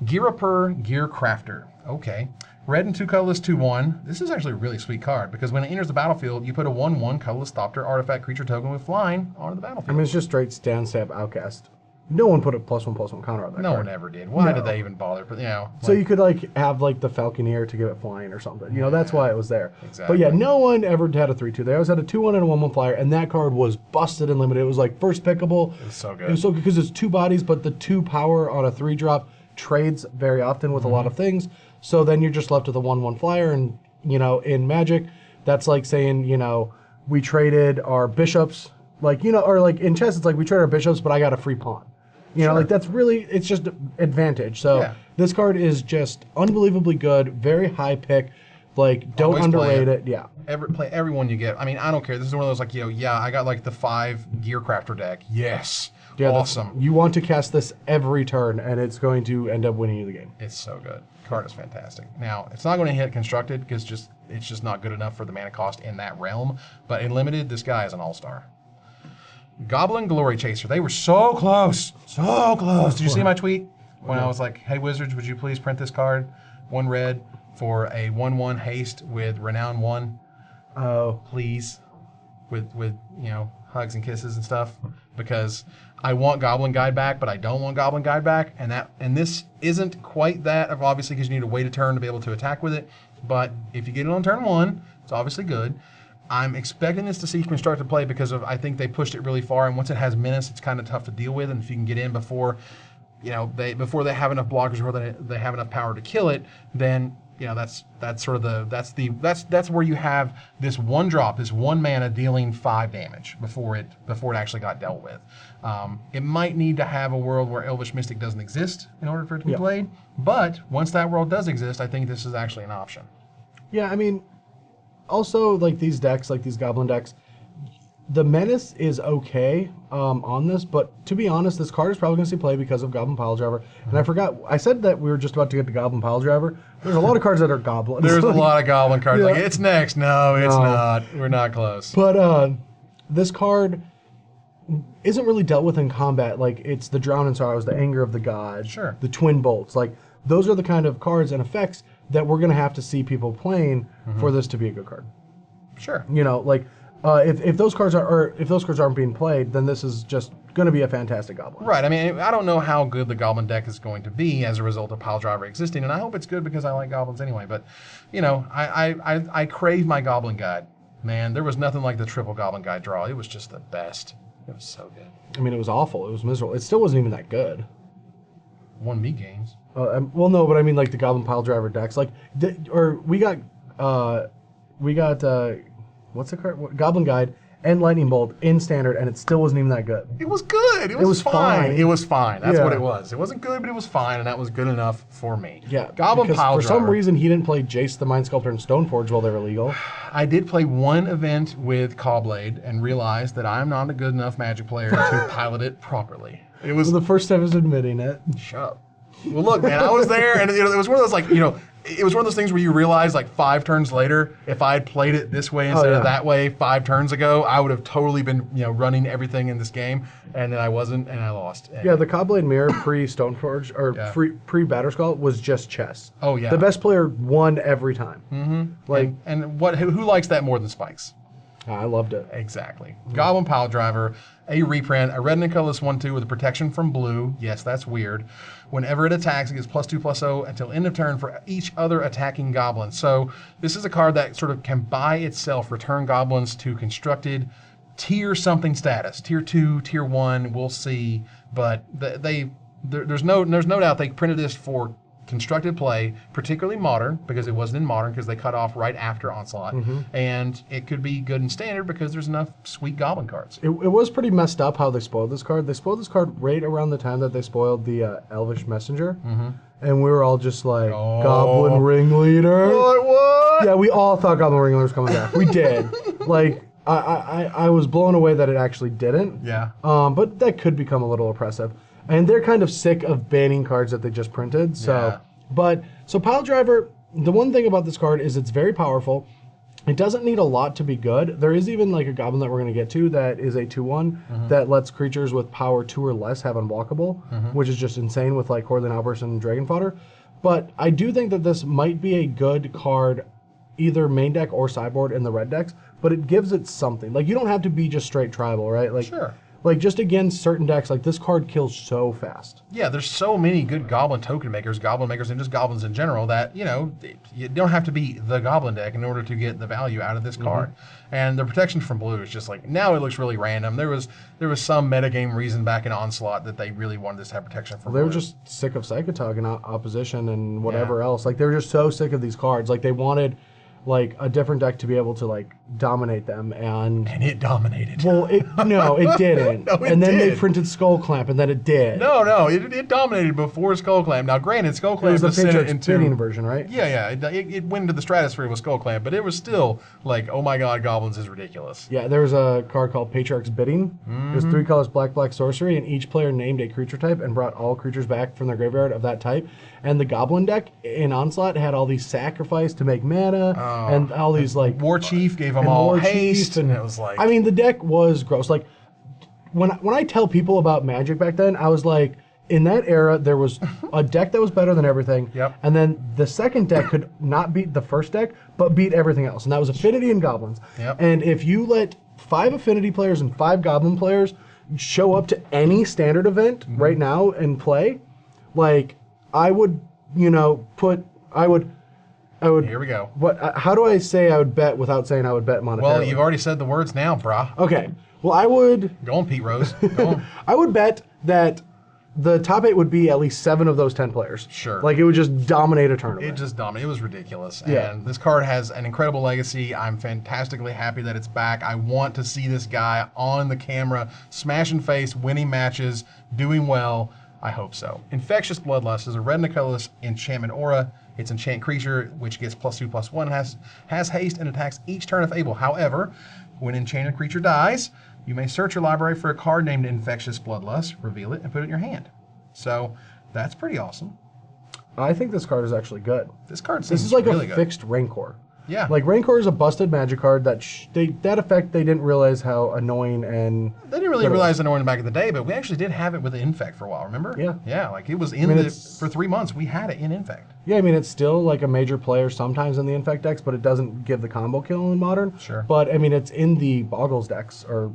Giraper Gear Crafter. Okay. Red and 2 colorless 2/1. This is actually a really sweet card because when it enters the battlefield, you put a 1/1 colorless Thopter artifact creature token with flying onto the battlefield. I mean, it's just straight stand stab outcast. No one put a +1/+1 counter on that No card. one ever did. Why did they even bother? But so you could have like the Falconeer to give it flying or something. That's why it was there. Exactly. But yeah, no one ever had a 3/2. They always had a 2/1 and a 1/1 flyer, and that card was busted and limited. It was like first pickable. It was so good. It was so good because it's 2 bodies, but the 2 power on a 3-drop trades very often with a lot of things. So then you're just left with a 1/1 flyer, and in Magic, that's like saying we traded our bishops, or like in chess, it's like we traded our bishops, but I got a free pawn. Like that's really, it's just advantage. So this card is just unbelievably good, very high pick. Like, don't Always underrate it. Yeah. Play everyone you get. I mean, I don't care. This is one of those like, I got like the 5 Gear Crafter deck. Yes. Yeah, awesome. You want to cast this every turn, and it's going to end up winning you the game. It's so good. Card is fantastic. Now, it's not going to hit constructed because it's just not good enough for the mana cost in that realm. But in limited, this guy is an all-star. Goblin Glory Chaser. They were so close. So close. Did you see my tweet? When I was like, hey, Wizards, would you please print this card? 1 red for a 1/1 haste with Renown 1. Oh. Please. With hugs and kisses and stuff. Because I want Goblin Guide back, but I don't want Goblin Guide back. And this isn't quite that, obviously, because you need to wait a turn to be able to attack with it. But if you get it on turn 1, it's obviously good. I'm expecting this to see constructed play because I think they pushed it really far, and once it has menace, it's kind of tough to deal with. And if you can get in before, before they have enough blockers or they have enough power to kill it, then that's where you have this 1-drop, this 1 mana dealing 5 damage before it actually got dealt with. It might need to have a world where Elvish Mystic doesn't exist in order for it to be played, but once that world does exist, I think this is actually an option. Yeah, I mean, also, like these decks, like these Goblin decks, the menace is okay on this, but to be honest, this card is probably going to see play because of Goblin Pile Driver. And I forgot, I said that we were just about to get the Goblin Pile Driver. There's a lot of cards that are Goblins. There's a lot of Goblin cards. Like, it's next. No, it's not. We're not close. But this card isn't really dealt with in combat. Like, it's the Drown in Sorrows, the Anger of the Gods, Sure. the Twin Bolts. Like, those are the kind of cards and effects that we're gonna have to see people playing for this to be a good card. Sure. You know, like if those cards aren't being played, then this is just going to be a fantastic Goblin. Right. I mean, I don't know how good the Goblin deck is going to be as a result of Pile Driver existing, and I hope it's good because I like Goblins anyway. But, you know, I crave my Goblin Guide. Man, there was nothing like the triple Goblin Guide draw. It was just the best. It was so good. I mean, it was awful. It was miserable. It still wasn't even that good. Won me games. Well, no, but I mean, like the Goblin Pile Driver decks, like, we got what's the card? Goblin Guide and Lightning Bolt in Standard, and it still wasn't even that good. It was good. It was fine. It was fine. That's Yeah. what it was. It wasn't good, but it was fine, and that was good enough for me. Yeah, Goblin because Pile for Driver. some reason he didn't play Jace the Mind Sculptor and Stoneforge while they were legal. I did play one event with Callblade and realized that I'm not a good enough Magic player to pilot it properly. It was The first step is admitting it. shut up. Well, look, man, I was there, and it was one of those, like, it was one of those things where you realize, like, 5 turns later, if I had played it this way instead of that way 5 turns ago, I would have totally been, running everything in this game, and then I wasn't, and I lost. And Yeah, the Cobblade Mirror pre-Stoneforge, or pre-Batterskull was just chess. Oh, yeah. The best player won every time. Mm-hmm. Like, and who likes that more than Spikes? I loved it. Exactly. Goblin Pile Driver, a reprint, a red and a colorless 1/2 with a protection from blue. Yes, that's weird. Whenever it attacks, it gets +2/+0 until end of turn for each other attacking goblin. So this is a card that sort of can by itself return goblins to constructed tier something status. Tier 2, tier 1, we'll see. But there's no doubt they printed this for constructed play, particularly modern, because it wasn't in modern because they cut off right after Onslaught. And it could be good in standard because there's enough sweet goblin cards. It was pretty messed up how they spoiled this card. They spoiled this card right around the time that they spoiled the Elvish Messenger. And we were all just like, Goblin Ringleader. What? Yeah, we all thought Goblin Ringleader was coming back. We did. Like, I was blown away that it actually didn't. Yeah. But that could become a little oppressive. And they're kind of sick of banning cards that they just printed. So, so Pile Driver, the one thing about this card is it's very powerful. It doesn't need a lot to be good. There is even like a Goblin that we're going to get to that is a 2/1 that lets creatures with power 2 or less have unblockable, which is just insane with like Corlin Outburst and Dragon Fodder. But I do think that this might be a good card, either main deck or sideboard in the red decks, but it gives it something. Like, you don't have to be just straight tribal, right? Like, Sure. Like, just against certain decks, like, this card kills so fast. Yeah, there's so many good goblin token makers, and just goblins in general that, you don't have to be the goblin deck in order to get the value out of this card. And the protection from blue is just like, now it looks really random. There was some metagame reason back in Onslaught that they really wanted this to have protection from blue. They were just sick of Psychotog and opposition and whatever else. Like, they were just so sick of these cards. Like, they wanted like a different deck to be able to like dominate them, and it dominated. Well, it didn't. No, it and then did. they printed Skull Clamp, and then it did. No, it dominated before Skull Clamp. Now, granted, Skull It Clamp was the sent it Patriot into spinning version, right? Yeah, it went into the stratosphere with Skull Clamp, but it was still like, oh my god, goblins is ridiculous. Yeah, there was a card called Patriarch's Bidding. It was 3 colors, black sorcery, and each player named a creature type and brought all creatures back from their graveyard of that type. And the Goblin deck in Onslaught had all these sacrifice to make mana, and all these like War Chief gave them all haste, and it was like, I mean, the deck was gross. Like, when I tell people about Magic back then, I was like, in that era, there was a deck that was better than everything. Yep. And then the second deck could not beat the first deck, but beat everything else. And that was Affinity and Goblins. Yep. And if you let 5 Affinity players and 5 Goblin players show up to any standard event right now and play, like, I would, I would. here we go. What? How do I say I would bet without saying I would bet monetarily? Well, you've already said the words now, brah. Okay. Well, I would. Go on, Pete Rose. Go on. I would bet that the top 8 would be at least 7 of those 10 players. Sure. Like, it would just dominate a tournament. It just dominated. It was ridiculous. Yeah. And this card has an incredible legacy. I'm fantastically happy that it's back. I want to see this guy on the camera, smashing face, winning matches, doing well. I hope so. Infectious Bloodlust is a red and a colorless enchantment aura. It's enchant creature, which gets +2/+1, has haste and attacks each turn if able. However, when enchanted creature dies, you may search your library for a card named Infectious Bloodlust, reveal it, and put it in your hand. So that's pretty awesome. I think this card is actually good. This card seems This is like really a good. fixed Rancor. Yeah. Like, Rancor is a busted Magic card that that effect they didn't realize how annoying and... They didn't really realize the Northern back in the day, but we actually did have it with the Infect for a while, remember? Yeah. Yeah, like it was in for 3 months, we had it in Infect. Yeah, I mean, it's still like a major player sometimes in the Infect decks, but it doesn't give the combo kill in Modern. Sure. But, I mean, it's in the Boggles decks, or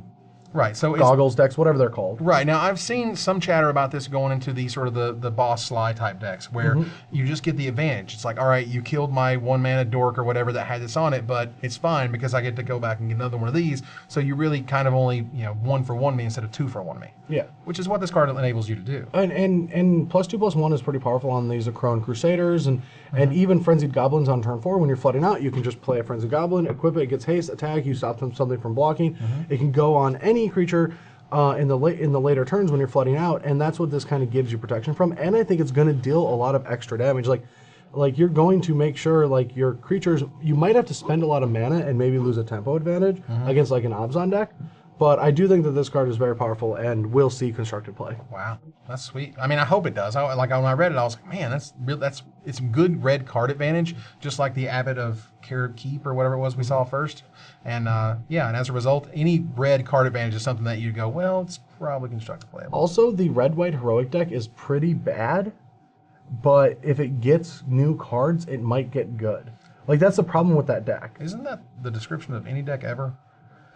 Right. So it's, Goggles decks, whatever they're called. right now, I've seen some chatter about this going into the sort of the boss Sly type decks, where you just get the advantage. It's like, all right, you killed my 1-mana dork or whatever that had this on it, but it's fine because I get to go back and get another one of these. So you really kind of only 1-for-1 me instead of 2-for-1 me. Yeah. Which is what this card enables you to do. And +2/+1 is pretty powerful on these Akron Crusaders and even Frenzied Goblins on turn 4. When you're flooding out, you can just play a Frenzied Goblin, equip it, it gets haste, attack, you stop something from blocking. It can go on any creature in the later turns when you're flooding out, and that's what this kind of gives you protection from. And I think it's going to deal a lot of extra damage. Like you're going to make sure like your creatures, you might have to spend a lot of mana and maybe lose a tempo advantage against like an Abzan deck. But I do think that this card is very powerful and will see constructed play. Wow, that's sweet. I mean, I hope it does. When I read it, I was like, man, it's good red card advantage, just like the Abbot of Carib Keep or whatever it was we saw first. And and as a result, any red card advantage is something that you go, well, it's probably constructed playable. Also, the red-white heroic deck is pretty bad, but if it gets new cards, it might get good. Like that's the problem with that deck. Isn't that the description of any deck ever?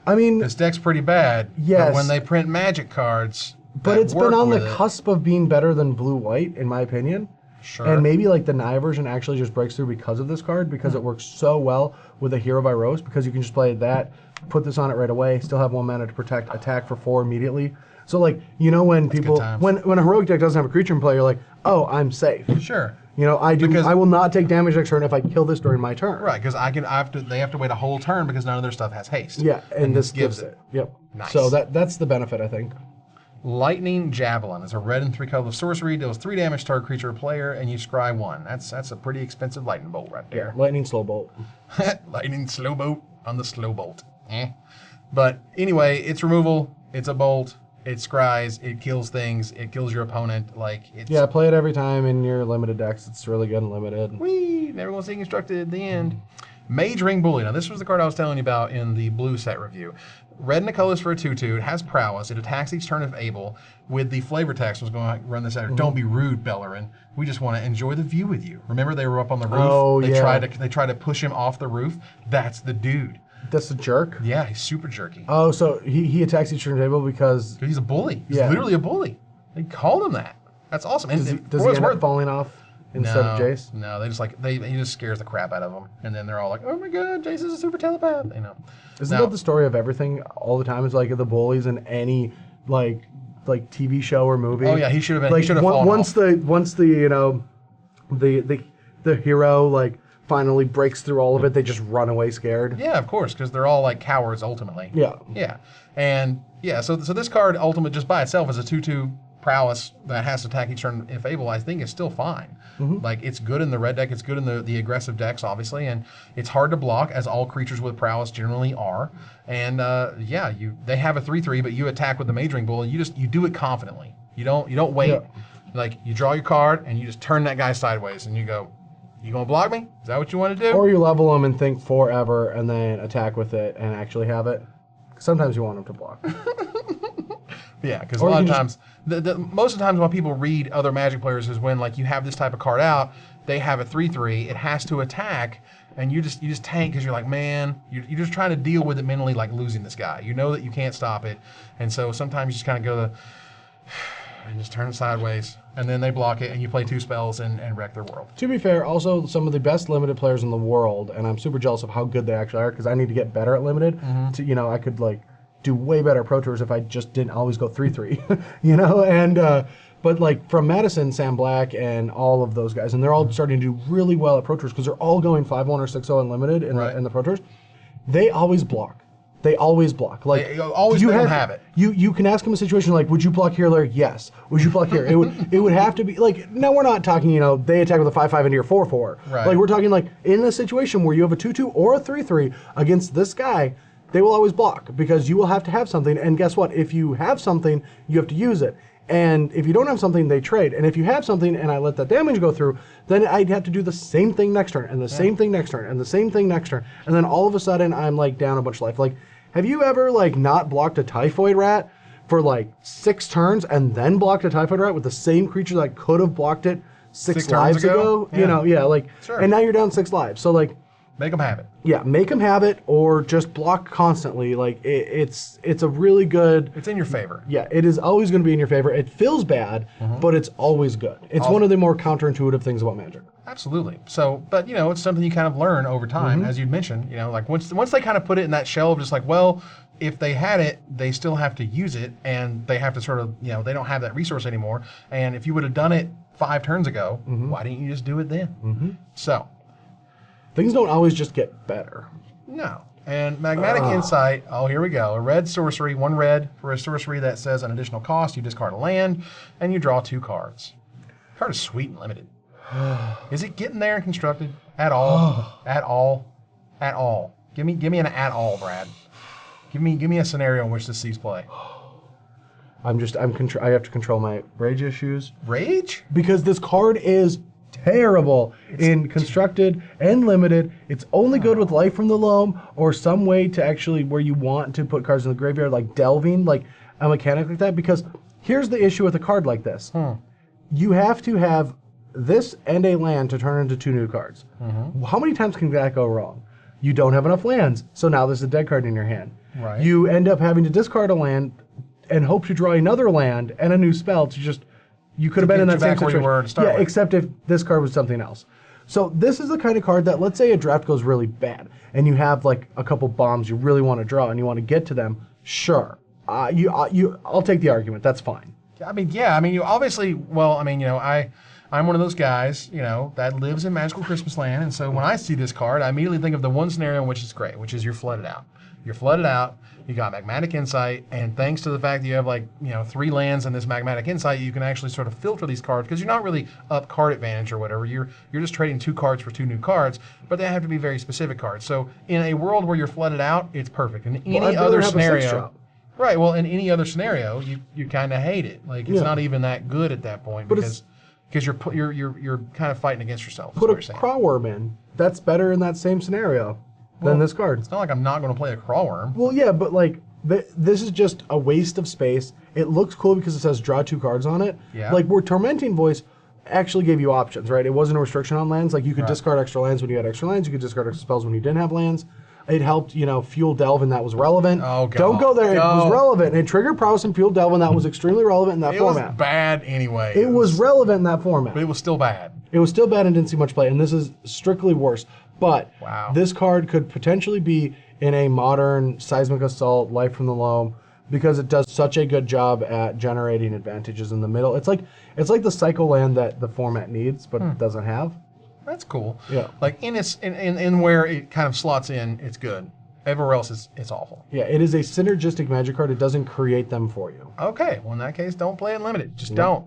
I mean, This deck's pretty bad. Yes. But when they print Magic cards, but that it's been work on the with it- cusp of being better than blue-white, in my opinion. Sure. And maybe like the Naya version actually just breaks through because of this card, because it works so well with a Hero by Rose, because you can just play that, put this on it right away, still have 1 mana to protect, attack for 4 immediately. So like, when people, times. when a heroic deck doesn't have a creature in play, you're like, oh, I'm safe. Sure. I will not take damage next turn if I kill this during my turn. Right, because they have to wait a whole turn because none of their stuff has haste. Yeah, and this gives it. Yep. Nice. So that's the benefit, I think. Lightning Javelin is a red and 3 color sorcery, deals 3 damage to target creature or player, and you scry 1. That's a pretty expensive lightning bolt right there. Lightning Slow Bolt. Lightning slow bolt on the slow bolt. But anyway, it's removal, it's a bolt, it scries, it kills things, it kills your opponent. Like it's Yeah, play it every time in your limited decks. It's really good and limited. whee, everyone's seeing constructed at the end. Mage Ring Bully. Now this was the card I was telling you about in the blue set review. Red and a colorless for a 2/2. It has prowess. It attacks each turn if able. With the flavor text, I was going to run this out. Don't be rude, Bellerin. We just want to enjoy the view with you. Remember they were up on the roof? Oh, they yeah. tried to push him off the roof. That's the dude. That's a jerk. Yeah, he's super jerky. Oh, so he attacks each turn table because He's a bully. He's Yeah. literally a bully. They called him that. That's awesome. And does he for end what it's up worth, falling off instead of Jace? No, they just he just scares the crap out of them, and then they're all like, "Oh my god, Jace is a super telepath," Isn't Now- that the story of everything all the time? Is like the bullies in any like TV show or movie. Oh yeah, he should have been. Like he should have fallen once off. the hero like finally breaks through all of it, they just run away scared. Yeah, of course, because they're all like cowards ultimately. Yeah. Yeah, and yeah, so this card ultimate just by itself is a 2/2 prowess that has to attack each turn if able. I think is still fine. Like it's good in the red deck, it's good in the aggressive decks, obviously, and it's hard to block as all creatures with prowess generally are. And they have a 3/3, but you attack with the Mage Ring Bull, and you do it confidently. You don't wait. Yeah. Like you draw your card and you just turn that guy sideways, and you go, "You gonna block me? Is that what you want to do?" Or you level them and think forever and then attack with it and actually have it. Sometimes you want them to block. Yeah, because a Or you lot of can times, most of the times when people read other Magic players is when like you have this type of card out, they have a 3/3, it has to attack, and you just tank because you're like, man, you're just trying to deal with it mentally, like losing this guy. You know that you can't stop it, and so sometimes you just kind of go and just turn it sideways, and then they block it, and you play 2 spells and wreck their world. To be fair, also some of the best limited players in the world, and I'm super jealous of how good they actually are because I need to get better at limited. I could like do way better Pro Tours if I just didn't always go 3/3, And but like from Madison, Sam Black, and all of those guys, and they're all starting to do really well at Pro Tours because they're all going 5/1 or 6/0 unlimited in the Pro Tours. They always block. They always block. Like They always let them have it. You can ask them a situation like, would you block here? Like, yes. Would you block here? It would have to be like. Now we're not talking. They attack with a 5/5 into your 4/4. Right. Like we're talking like in a situation where you have a 2/2 or a 3/3 against this guy, they will always block because you will have to have something. And guess what? If you have something, you have to use it. And if you don't have something, they trade. And if you have something and I let that damage go through, then I'd have to do the same thing next turn, and the same thing next turn, and the same thing next turn. And then all of a sudden, I'm like down a bunch of life. Like, have you ever like not blocked a Typhoid Rat for like 6 turns and then blocked a Typhoid Rat with the same creature that could have blocked it six turns lives ago. Yeah. You know, yeah, like, Sure. and now you're down 6 lives. So like, Make them have it. yeah, make them have it or just block constantly. Like it's a really good. It's in your favor. Yeah, it is always going to be in your favor. It feels bad, but it's always good. It's one of the more counterintuitive things about Magic. Absolutely. So, but you know, it's something you kind of learn over time, as you mentioned. You know, like once they kind of put it in that shell of just like, well, if they had it, they still have to use it, and they have to sort of, you know, they don't have that resource anymore. And if you would have done it 5 turns ago, why didn't you just do it then? So, Things don't always just get better. no. And Magmatic Insight, oh, here we go. A red sorcery, 1 red for a sorcery that says an additional cost. You discard a land, and you draw 2 cards. The card is sweet and limited. Is it getting there in constructed at all? At all? At all? Give me an at all, Brad. Give me a scenario in which this sees play. I have to control my rage issues Rage? because this card is terrible in constructed and limited. It's only good with Life from the Loam or some way to actually where you want to put cards in the graveyard, like delving, like a mechanic like that. Because here's the issue with a card like this: you have to have this and a land to turn into 2 new cards. How many times can that go wrong? You don't have enough lands, so now there's a dead card in your hand. Right. You end up having to discard a land and hope to draw another land and a new spell to just. You could have been in that same back where you situation. were to start Yeah, with. except if this card was something else. So this is the kind of card that, let's say a draft goes really bad, and you have like a couple bombs you really want to draw and you want to get to them. Sure, I'll take the argument. That's fine. I mean, yeah. I mean, you obviously. Well, I mean, you know, I'm one of those guys, you know, that lives in Magical Christmas Land, and so when I see this card, I immediately think of the one scenario in which it's great, which is you're flooded out. You're flooded out. You got Magmatic Insight, and thanks to the fact that you have like 3 lands in this Magmatic Insight, you can actually sort of filter these cards because you're not really up card advantage or whatever. You're just trading 2 cards for 2 new cards, but they have to be very specific cards. So in a world where you're flooded out, it's perfect. In any other scenario, right? Well, in any other scenario, you kind of hate it. Like it's not even that good at that point because you're kind of fighting against yourself. Put a Crawworm in. That's better in that same scenario than this card. It's not like I'm not going to play a Crawworm. Well, yeah, but like this is just a waste of space. It looks cool because it says draw 2 cards on it. Yeah. Like where Tormenting Voice actually gave you options, right? It wasn't a restriction on lands. Like you could discard extra lands when you had extra lands. You could discard extra spells when you didn't have lands. It helped, Fuel Delve, and that was relevant. Oh, God. Don't go there. It was relevant. It triggered Prowess and Fuel Delve, and that was extremely relevant in that format. It was bad anyway. It was relevant in that format. But it was still bad. It was still bad and didn't see much play, and this is strictly worse. But this card could potentially be in a modern Seismic Assault, Life from the Loam, because it does such a good job at generating advantages in the middle. It's like the Cycle land that the format needs, but it doesn't have. That's cool. Yeah. Like in where it kind of slots in, it's good. Everywhere else, it's awful. Yeah, it is a synergistic Magic card. It doesn't create them for you. Okay, well in that case, don't play it limited. Just don't.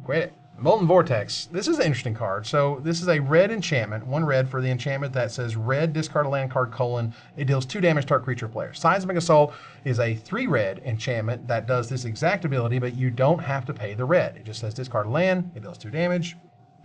Quit it. Molten Vortex. This is an interesting card. So this is a red enchantment, 1 red for the enchantment that says red, discard a land card, : it deals 2 damage to our creature player. Seismic Assault is a 3 red enchantment that does this exact ability, but you don't have to pay the red. It just says discard a land, it deals 2 damage,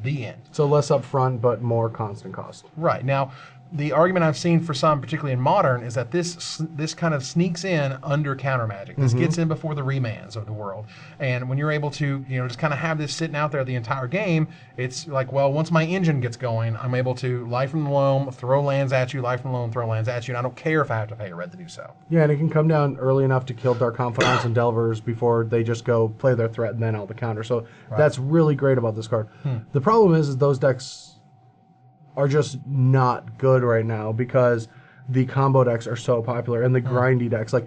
the end. So less upfront, but more constant cost. Right. Now, the argument I've seen for some, particularly in Modern, is that this kind of sneaks in under counter magic. This gets in before the remands of the world. And when you're able to, just kind of have this sitting out there the entire game, it's like, well, once my engine gets going, I'm able to Life from the Loam, throw lands at you, Life from the Loam, throw lands at you, and I don't care if I have to pay a red to do so. Yeah, and it can come down early enough to kill Dark Confidants and Delvers before they just go play their threat and then out the counter. So that's really great about this card. The problem is those decks are just not good right now because the combo decks are so popular and the grindy decks. Like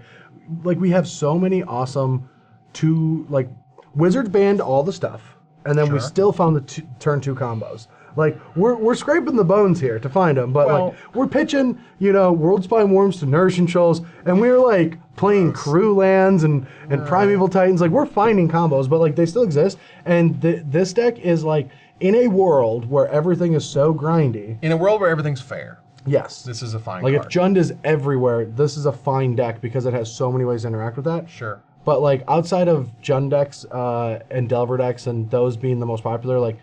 we have so many awesome Wizards banned all the stuff, and then we still found the turn 2 combos. Like we're scraping the bones here to find them, but we're pitching World-Spine Worms to Nourishing Shoals, and we're like playing crew lands and Primeval Titans. Like we're finding combos, but like they still exist. And this deck is like in a world where everything is so grindy. In a world where everything's fair. Yes. This is a fine card. Like if Jund is everywhere, this is a fine deck because it has so many ways to interact with that. Sure. But like outside of Jund decks and Delver decks and those being the most popular, like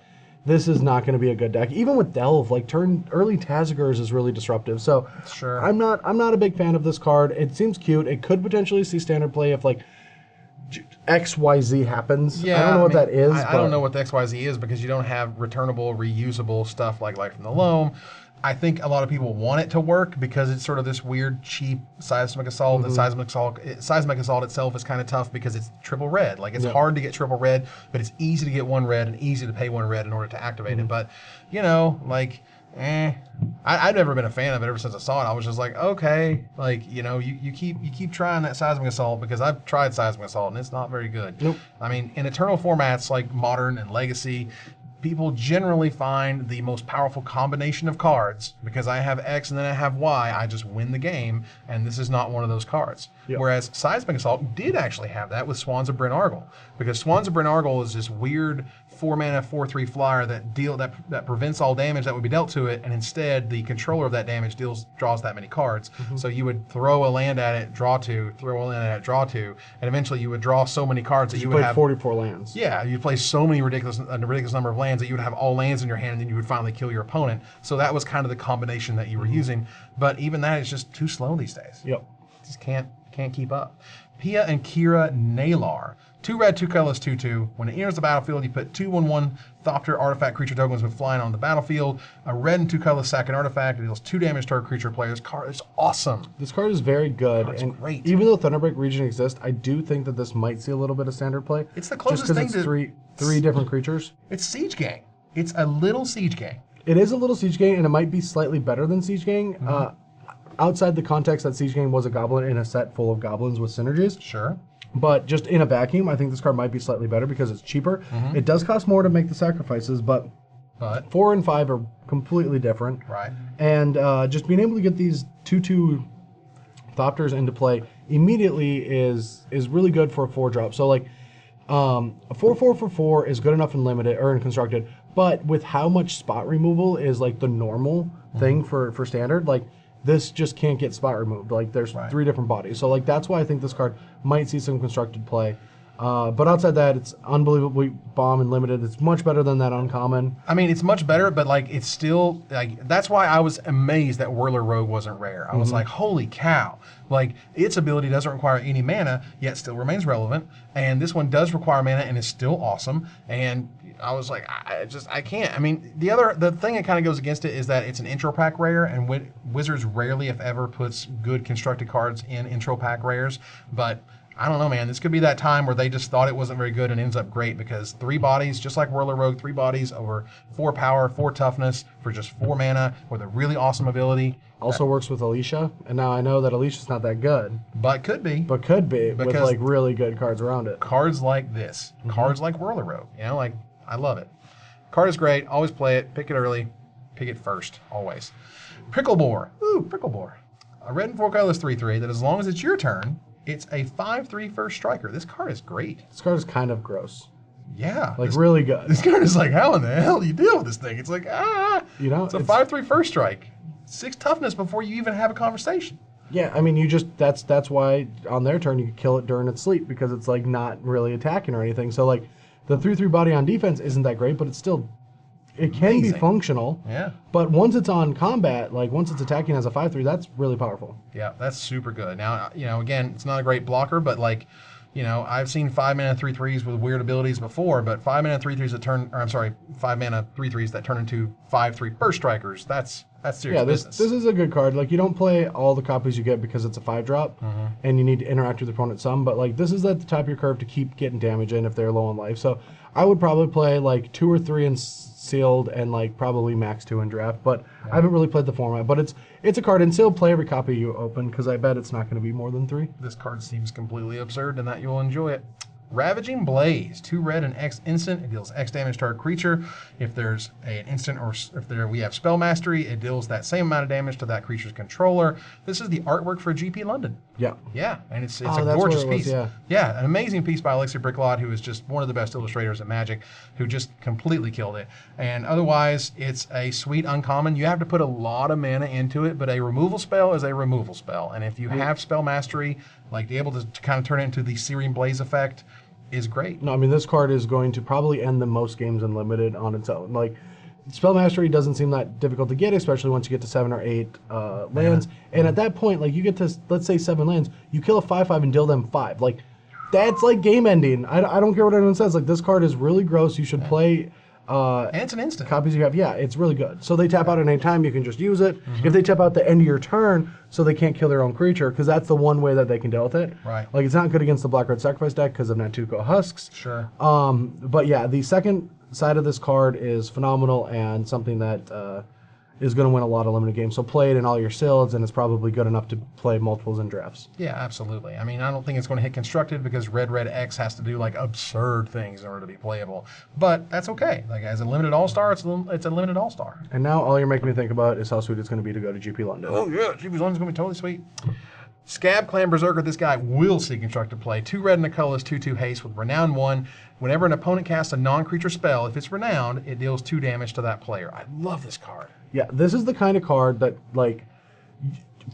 this is not going to be a good deck. Even with Delve, like early Tazagers is really disruptive. So I'm not a big fan of this card. It seems cute. It could potentially see standard play if like XYZ happens. Yeah, I don't know what that is. I don't know what the XYZ is because you don't have returnable, reusable stuff like Light from the Loam. I think a lot of people want it to work because it's sort of this weird, cheap seismic assault. Mm-hmm. And seismic assault itself is kind of tough because it's triple red. Like it's hard to get triple red, but it's easy to get 1 red and easy to pay 1 red in order to activate it. But you know, like, I've never been a fan of it ever since I saw it. I was just like, okay, like you know, you keep trying that seismic assault because I've tried seismic assault and it's not very good. Nope. I mean, in Eternal formats like Modern and Legacy, people generally find the most powerful combination of cards because I have X and then I have Y, I just win the game, and this is not one of those cards. Yep. Whereas Seismic Assault did actually have that with Swans of Bryn Argyle, because Swans of Bryn Argyle is this weird 4-mana 4/3 flyer that prevents all damage that would be dealt to it, and instead the controller of that damage draws that many cards. So you would throw a land at it, draw 2, throw a land at it, draw 2, and eventually you would draw so many cards that you would played have 44 lands. Yeah, you'd play so many ridiculous number of lands that you would have all lands in your hand, and then you would finally kill your opponent. So that was kind of the combination that you were using. But even that is just too slow these days. Yep. Just can't keep up. Pia and Kira Nalar. 2 red, 2 colorless, 2/2. When it enters the battlefield, you put 2/1/1 Thopter artifact creature tokens with flying on the battlefield. A red and 2 colorless sack an artifact. It deals 2 damage to our creature player's card. It's awesome. This card is very good. Card's and great. Even though Thunderbreak Region exists, I do think that this might see a little bit of standard play. It's the closest just thing because to it's three different creatures. It's Siege Gang. It's a little Siege Gang. It is a little Siege Gang, and it might be slightly better than Siege Gang. Outside the context that Siege Gang was a goblin in a set full of goblins with synergies. Sure. But just in a vacuum, I think this card might be slightly better because it's cheaper. It does cost more to make the sacrifices, but 4 and 5 are completely different. Right. And just being able to get these 2/2 Thopters into play immediately is really good for a 4-drop. So like a 4/4 for 4 is good enough in limited or in constructed, but with how much spot removal is like the normal thing for standard, like this just can't get spot removed. Like there's 3 different bodies. So like that's why I think this card might see some constructed play. But outside that, it's unbelievably bomb and limited. It's much better than that uncommon. I mean, it's much better, but like it's still like that's why I was amazed that Whirler Rogue wasn't rare. I was like, holy cow! Like its ability doesn't require any mana, yet still remains relevant, and this one does require mana and is still awesome. And I was like, I can't. I mean, the thing that kind of goes against it is that it's an intro pack rare, and Wizards rarely, if ever, puts good constructed cards in intro pack rares, but. I don't know, man. This could be that time where they just thought it wasn't very good and ends up great because 3 bodies, just like Whirler Rogue, 3 bodies over 4 power, 4 toughness for just 4 mana with a really awesome ability. Also works with Alicia, and now I know that Alicia's not that good. But could be. But could be with like really good cards around it. Cards like this. Cards like Whirler Rogue. You know, like, I love it. Card is great. Always play it. Pick it early. Pick it first. Always. Pricklebore. Ooh, Pricklebore. A red and 4 colorless 3/3 that as long as it's your turn, it's a 5/3 first striker. This card is great. This card is kind of gross. Yeah. Like really good. This card is like, how in the hell do you deal with this thing? It's like, you know, it's a 5/3 first strike. 6 toughness before you even have a conversation. Yeah, I mean, you just that's why on their turn you can kill it during its sleep because it's like not really attacking or anything. So like the 3/3 body on defense isn't that great, but it's still it can be functional. Yeah. But once it's on combat, like once it's attacking as a 5/3, that's really powerful. Yeah, that's super good. Now, you know, again, it's not a great blocker, but like, you know, I've seen 5-mana 3/3s with weird abilities before, but 5-mana 3/3s that turn, or I'm sorry, 5-mana 3/3s that turn into 5/3 first strikers. That's serious business. This is a good card. Like you don't play all the copies you get because it's a 5-drop, and you need to interact with the opponent some. But like this is at the top of your curve to keep getting damage in if they're low on life. So I would probably play like 2 or 3 in sealed and like probably max 2 in draft. But I haven't really played the format. But it's a card in sealed. Play every copy you open because I bet it's not going to be more than 3. This card seems completely absurd, and that you'll enjoy it. Ravaging Blaze, 2 red and X instant. It deals X damage to our creature. If there's an instant or if we have spell mastery, it deals that same amount of damage to that creature's controller. This is the artwork for GP London. Yeah. Yeah, and it's a that's gorgeous what it was, piece. yeah. An amazing piece by Alexia Bricklot, who is just one of the best illustrators at Magic, who just completely killed it. And otherwise, it's a sweet uncommon. You have to put a lot of mana into it, but a removal spell is a removal spell. And if you have spell mastery, like be able to kind of turn it into the Searing Blaze effect, is great. No, I mean this card is going to probably end the most games in limited on its own. Like spell mastery doesn't seem that difficult to get, especially once you get to 7 or 8 lands. And at that point, like you get to let's say 7 lands, you kill a 5/5 and deal them 5. Like that's like game ending. I don't care what anyone says. Like, this card is really gross. You should play And it's an instant. copies you have. Yeah, it's really good. So they tap out at any time, you can just use it. If they tap out the end of your turn, so they can't kill their own creature, because that's the one way that they can deal with it. Right. Like, it's not good against the Black-Red Sacrifice deck because of Natuko Husks. Sure. But yeah, the second side of this card is phenomenal and something that is going to win a lot of limited games. So play it in all your sealeds, and it's probably good enough to play multiples in drafts. Yeah, absolutely. I mean, I don't think it's going to hit constructed because Red X has to do like absurd things in order to be playable. But that's okay. Like, as a limited all-star, it's a limited all-star. And now all you're making me think about is how sweet it's going to be to go to GP London. Oh yeah, GP London's going to be totally sweet. Scab Clan Berserker, this guy will see constructed play. 2 red and a colorless 2/2 haste with Renown 1. Whenever an opponent casts a non-creature spell, if it's renowned, it deals 2 damage to that player. I love this card. Yeah, this is the kind of card that, like,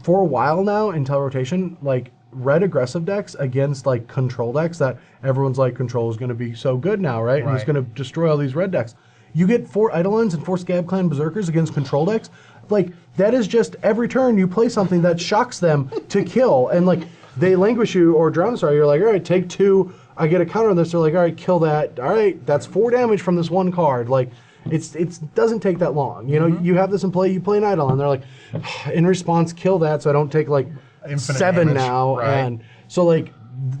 for a while now until rotation, like, red aggressive decks against, like, control decks that everyone's like, control is going to be so good now, right? And it's going to destroy all these red decks. You get 4 Eidolons and 4 Scab Clan Berserkers against control decks. Like, that is just every turn you play something that shocks them to kill. And, like, they languish you or drown sorry. You're like, all right, take 2. I get a counter on this. They're like, all right, kill that. All right, that's 4 damage from this one card. Like, it doesn't take that long. You know, you have this in play, you play an Eidolon. They're like, in response, kill that so I don't take, like, Infinite 7 damage, now. right. And so, like,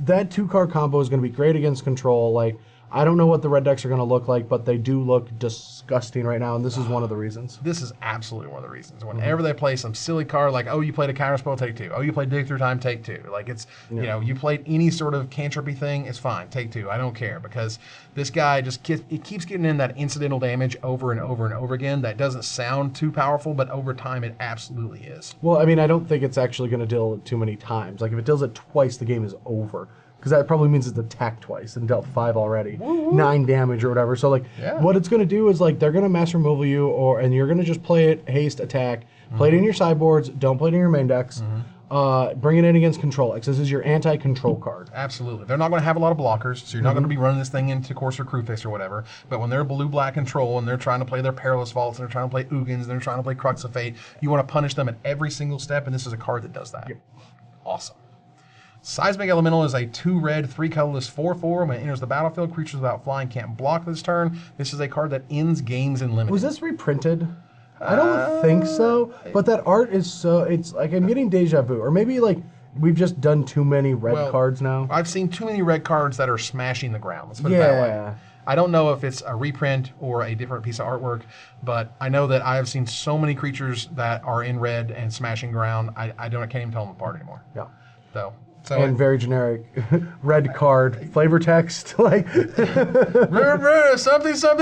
that 2-card combo is going to be great against control. Like, I don't know what the red decks are going to look like, but they do look disgusting right now, and this is one of the reasons. This is absolutely one of the reasons. Whenever they play some silly card like, oh, you played a counter spell, take 2. Oh, you played dig through time, take 2. Like, it's, you know, you played any sort of cantripy thing, it's fine, take 2. I don't care, because this guy just keeps getting in that incidental damage over and over and over again. That doesn't sound too powerful, but over time it absolutely is. Well, I mean, I don't think it's actually going to deal it too many times. Like, if it deals it twice, the game is over. Because that probably means it's attacked twice and dealt 5 already. 9 damage or whatever. So, like, what it's going to do is, like, they're going to mass removal you, and you're going to just play it, haste, attack, play it in your sideboards, don't play it in your main decks, bring it in against control decks. This is your anti-control card. Absolutely. They're not going to have a lot of blockers, so you're not going to be running this thing into Courser Crewfix or whatever. But when they're blue-black control and they're trying to play their Perilous Vaults and they're trying to play Ugins and they're trying to play Crux of Fate, you want to punish them at every single step, and this is a card that does that. Awesome. Seismic Elemental is a 2 red, 3 colorless 4/4. When it enters the battlefield, creatures without flying can't block this turn. This is a card that ends games in limited. Was this reprinted? I don't think so, but that art is so, it's like I'm getting deja vu. Or maybe, like, we've just done too many red cards now. I've seen too many red cards that are smashing the ground. Let's put it that way. I don't know if it's a reprint or a different piece of artwork, but I know that I have seen so many creatures that are in red and smashing ground, I can't even tell them apart anymore. Yeah. So and very generic red card flavor text, like something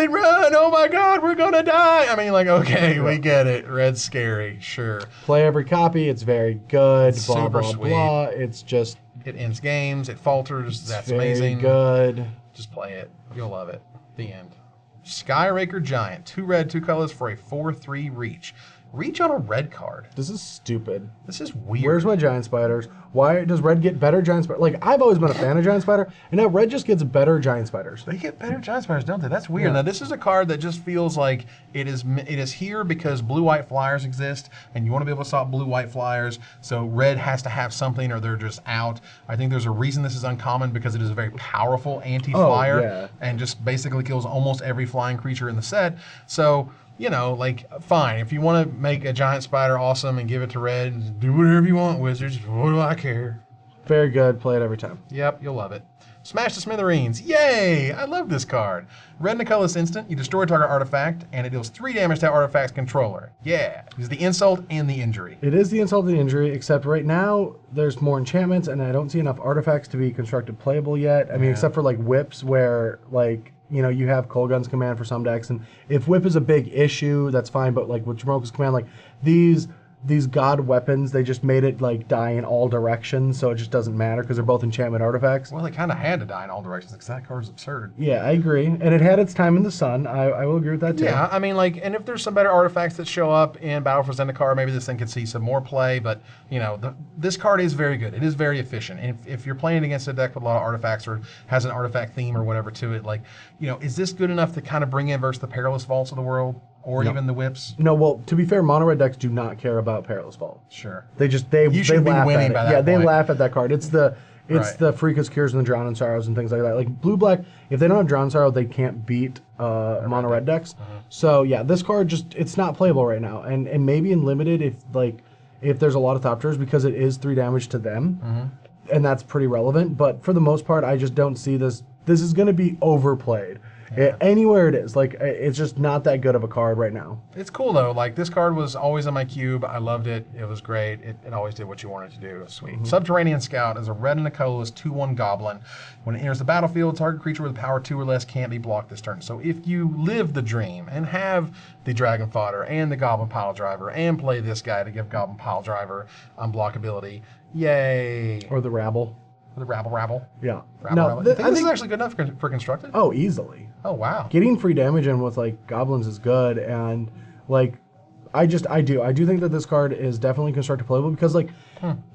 run, oh my god, we're gonna die. I mean, like, okay, we get it, red's scary, sure, play every copy, it's very good, it's blah super blah sweet. Blah, it's just, it ends games, it falters, that's very amazing, good, just play it, you'll love it. The end. Skyraker Giant, 2 red, 2 colors for a 4/3 reach. Reach on a red card. This is stupid. This is weird. Where's my Giant Spiders? Why does red get better Giant Spiders? Like, I've always been a fan of Giant Spider, and now red just gets better Giant Spiders. They get better Giant Spiders, don't they? That's weird. Now, this is a card that just feels like it is here because blue-white flyers exist, and you want to be able to stop blue-white flyers, so red has to have something or they're just out. I think there's a reason this is uncommon because it is a very powerful anti-flyer and just basically kills almost every flying creature in the set. So, you know, like, fine. If you want to make a giant spider awesome and give it to red, do whatever you want, Wizards. What do I care? Very good. Play it every time. Yep, you'll love it. Smash the Smithereens. Yay! I love this card. Red and a colorless instant. You destroy a target artifact, and it deals 3 damage to that artifact's controller. Yeah. This is the insult and the injury. It is the insult and the injury, except right now there's more enchantments, and I don't see enough artifacts to be constructed playable yet. I mean, except for, like, whips, where, like, you know, you have Kolgun's command for some decks, and if whip is a big issue, that's fine, but, like, with Jamoka's command, like, these god weapons, they just made it, like, die in all directions, so it just doesn't matter because they're both enchantment artifacts. Well, it kind of had to die in all directions because that card's absurd. Yeah, I agree. And it had its time in the sun. I will agree with that, too. Yeah, I mean, like, and if there's some better artifacts that show up in Battle for Zendikar, maybe this thing could see some more play, but, you know, this card is very good. It is very efficient. And if you're playing against a deck with a lot of artifacts or has an artifact theme or whatever to it, like, you know, is this good enough to kind of bring in versus the Perilous Vaults of the world? Or even the whips? No, well, to be fair, mono red decks do not care about Perilous Vault. Sure. They just, they You should be laugh winning at it. by that Yeah, they point. laugh at that card. It's It's the Freaka's Cures and the Drown in Sorrows and things like that. Like blue-black, if they don't have Drown in Sorrow, they can't beat mono red decks. So yeah, this card it's not playable right now. And maybe in limited if there's a lot of Thopters, because it is 3 damage to them. And that's pretty relevant. But for the most part, I just don't see this. This is going to be overplayed. Anywhere it is, like it's just not that good of a card right now. It's cool though. Like this card was always in my cube. I loved it. It was great. It always did what you wanted to do. It was sweet. Subterranean Scout is a red and a colorless 2/1 goblin. When it enters the battlefield, target creature with power 2 or less can't be blocked this turn. So if you live the dream and have the Dragon Fodder and the Goblin Pile Driver and play this guy to give Goblin Pile Driver unblockability, yay! Or the Rabble. The rabble. Yeah. Rabble. I think this is actually good enough for constructed. Oh, easily. Oh wow. Getting free damage in with like goblins is good, and like I do think that this card is definitely constructed playable because like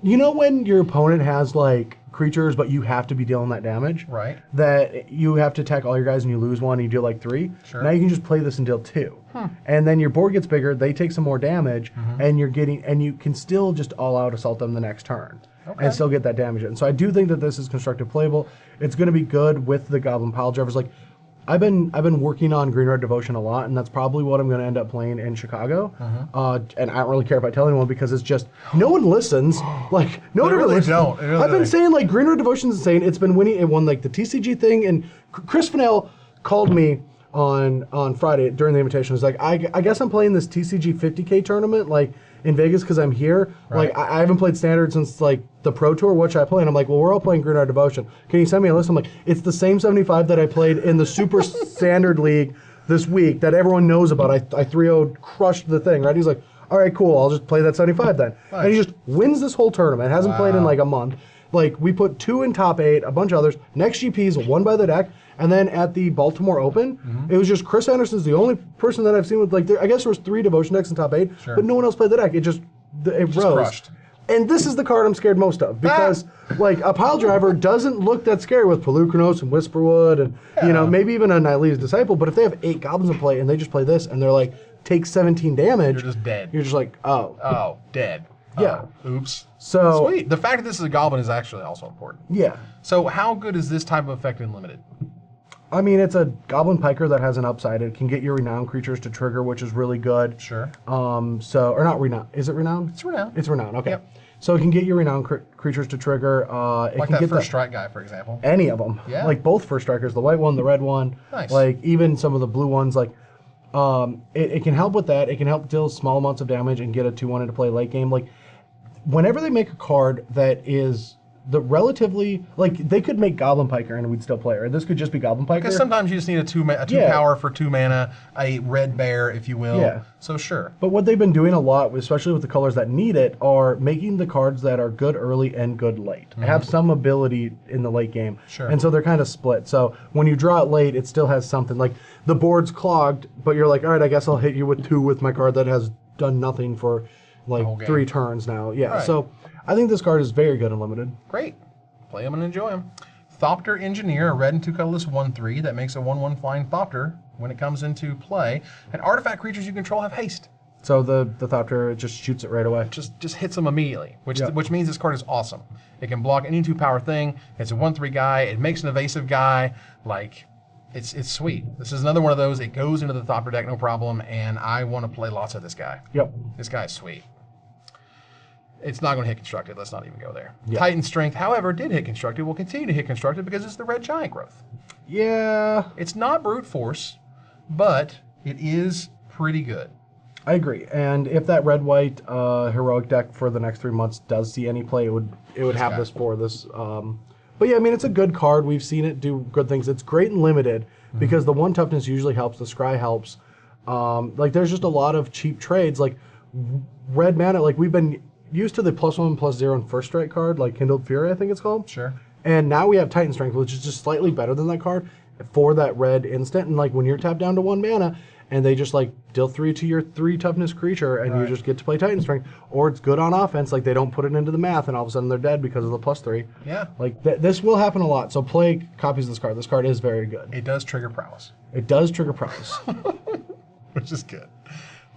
you know when your opponent has like creatures but you have to be dealing that damage, right? That you have to attack all your guys and you lose one and you deal like 3. Sure. Now you can just play this and deal 2. And then your board gets bigger, they take some more damage, and you can still just all out assault them the next turn. Okay. And still get that damage in. So I do think that this is constructive playable. It's going to be good with the Goblin Pile Drivers. Like I've been working on Green Red Devotion a lot, and that's probably what I'm going to end up playing in Chicago. And I don't really care if I tell anyone because it's just no one listens. Like no one ever listens. Don't. Really I've been saying like Green Red Devotion is insane. It's been winning. It won like the TCG thing, and Chris Fennell called me on Friday during the invitation. He was like, I guess I'm playing this TCG 50K tournament like in Vegas because I'm here. Right. Like I haven't played Standard since like the Pro Tour. What should I play? And I'm like, well, we're all playing Green Red Devotion. Can you send me a list? I'm like, it's the same 75 that I played in the Super Standard League this week that everyone knows about. I 3-0'd crushed the thing, right? He's like, all right, cool. I'll just play that 75 then. Nice. And he just wins this whole tournament. Hasn't played in like a month. Like we put 2 in top 8, a bunch of others. Next GP's won by the deck. And then at the Baltimore Open, it was just Chris Anderson's the only person that I've seen with like I guess there was 3 Devotion decks in top 8, but no one else played the deck. It just rose. Crushed. And this is the card I'm scared most of because like a Pile Driver doesn't look that scary with Pelucranos and Whisperwood and you know maybe even a Nylea's Disciple. But if they have 8 goblins in play and they just play this and they're like take 17 damage, you're just dead. You're just like dead. Yeah. Oops. So sweet. The fact that this is a goblin is actually also important. Yeah. So how good is this type of effect in limited? I mean, it's a Goblin Piker that has an upside. It can get your renowned creatures to trigger, which is really good. Sure. Or not renowned. Is it renowned? It's renowned. It's renowned. Okay. Yep. So it can get your renowned creatures to trigger. It Like can that get first strike guy, for example. any of them. Yeah. Like both first strikers, the white one, the red one. Nice. Like even some of the blue ones. Like it can help with that. It can help deal small amounts of damage and get a 2/1 into play late game. Like whenever they make a card that is the relatively like they could make Goblin Piker and we'd still play her. This could just be Goblin Piker. Because sometimes you just need a 2 power for 2 mana, a red bear, if you will. Yeah. So sure. But what they've been doing a lot, especially with the colors that need it, are making the cards that are good early and good late. Have some ability in the late game. Sure. And so they're kind of split. So when you draw it late, it still has something. Like the board's clogged, but you're like, all right, I guess I'll hit you with 2 with my card that has done nothing for like 3 turns now. Yeah. Right. So I think this card is very good and limited. Great. Play them and enjoy them. Thopter Engineer, a red and 2 colorless 1/3 that makes a 1/1 flying Thopter when it comes into play. And artifact creatures you control have haste. So the Thopter just shoots it right away. Just hits them immediately, which means this card is awesome. It can block any 2 power thing. It's a 1/3 guy. It makes an evasive guy. Like, it's sweet. This is another one of those. It goes into the Thopter deck no problem, and I want to play lots of this guy. Yep. This guy is sweet. It's not going to hit constructed. Let's not even go there. Yeah. Titan Strength, however, did hit constructed. Will continue to hit constructed because it's the red giant growth. Yeah. It's not brute force, but it is pretty good. I agree. And if that red-white heroic deck for the next 3 months does see any play, it would have this for this. But yeah, I mean, it's a good card. We've seen it do good things. It's great and limited because the 1 toughness usually helps. The scry helps. Like there's just a lot of cheap trades. Like red mana. Like we've been used to the +1/+0 and first strike card, like Kindled Fury, I think it's called. Sure. And now we have Titan Strength, which is just slightly better than that card for that red instant. And like when you're tapped down to 1 mana, and they just like deal 3 to your 3 toughness creature, and you just get to play Titan Strength, or it's good on offense, like they don't put it into the math, and all of a sudden they're dead because of the +3. Yeah. Like this will happen a lot. So play copies of this card. This card is very good. It does trigger prowess. It does trigger prowess. Which is good.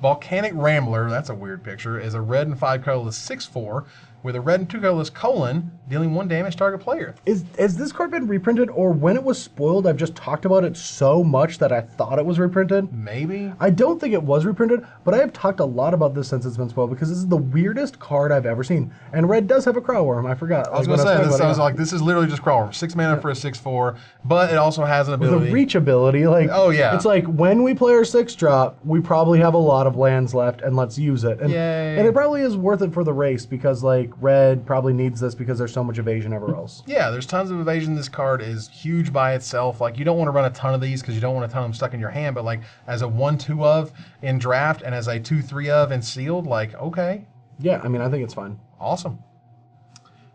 Volcanic Rambler, that's a weird picture, is a red and 5 colorless 6/4 with a red and 2 colorless colon, dealing 1 damage to target player. Has this card been reprinted, or when it was spoiled, I've just talked about it so much that I thought it was reprinted? Maybe. I don't think it was reprinted, but I have talked a lot about this since it's been spoiled because this is the weirdest card I've ever seen. And red does have a Crowworm, I forgot. I was going to say, this is literally just Crowworm. 6 mana for a 6/4, but it also has an ability. With a reach ability, like, oh yeah. It's like, when we play our 6-drop, we probably have a lot of lands left, and let's use it. And, Yay. and it probably is worth it for the race, because, like, red probably needs this because there's so much evasion everywhere else. Yeah, there's tons of evasion. This card is huge by itself. Like, you don't want to run a ton of these because you don't want a ton of them stuck in your hand, but like as a 1/2 of in draft and as a 2/3 of in sealed, like, okay. Yeah, I mean, I think it's fine. Awesome.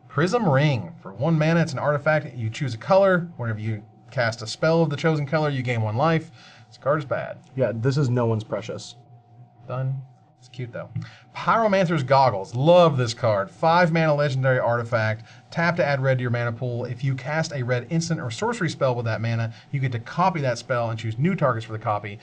Prism Ring. For 1 mana, it's an artifact. You choose a color. Whenever you cast a spell of the chosen color, you gain 1 life. This card is bad. Yeah, this is no one's precious. Done. It's cute though. Pyromancer's Goggles. Love this card. 5 mana legendary artifact. Tap to add red to your mana pool. If you cast a red instant or sorcery spell with that mana, you get to copy that spell and choose new targets for the copy.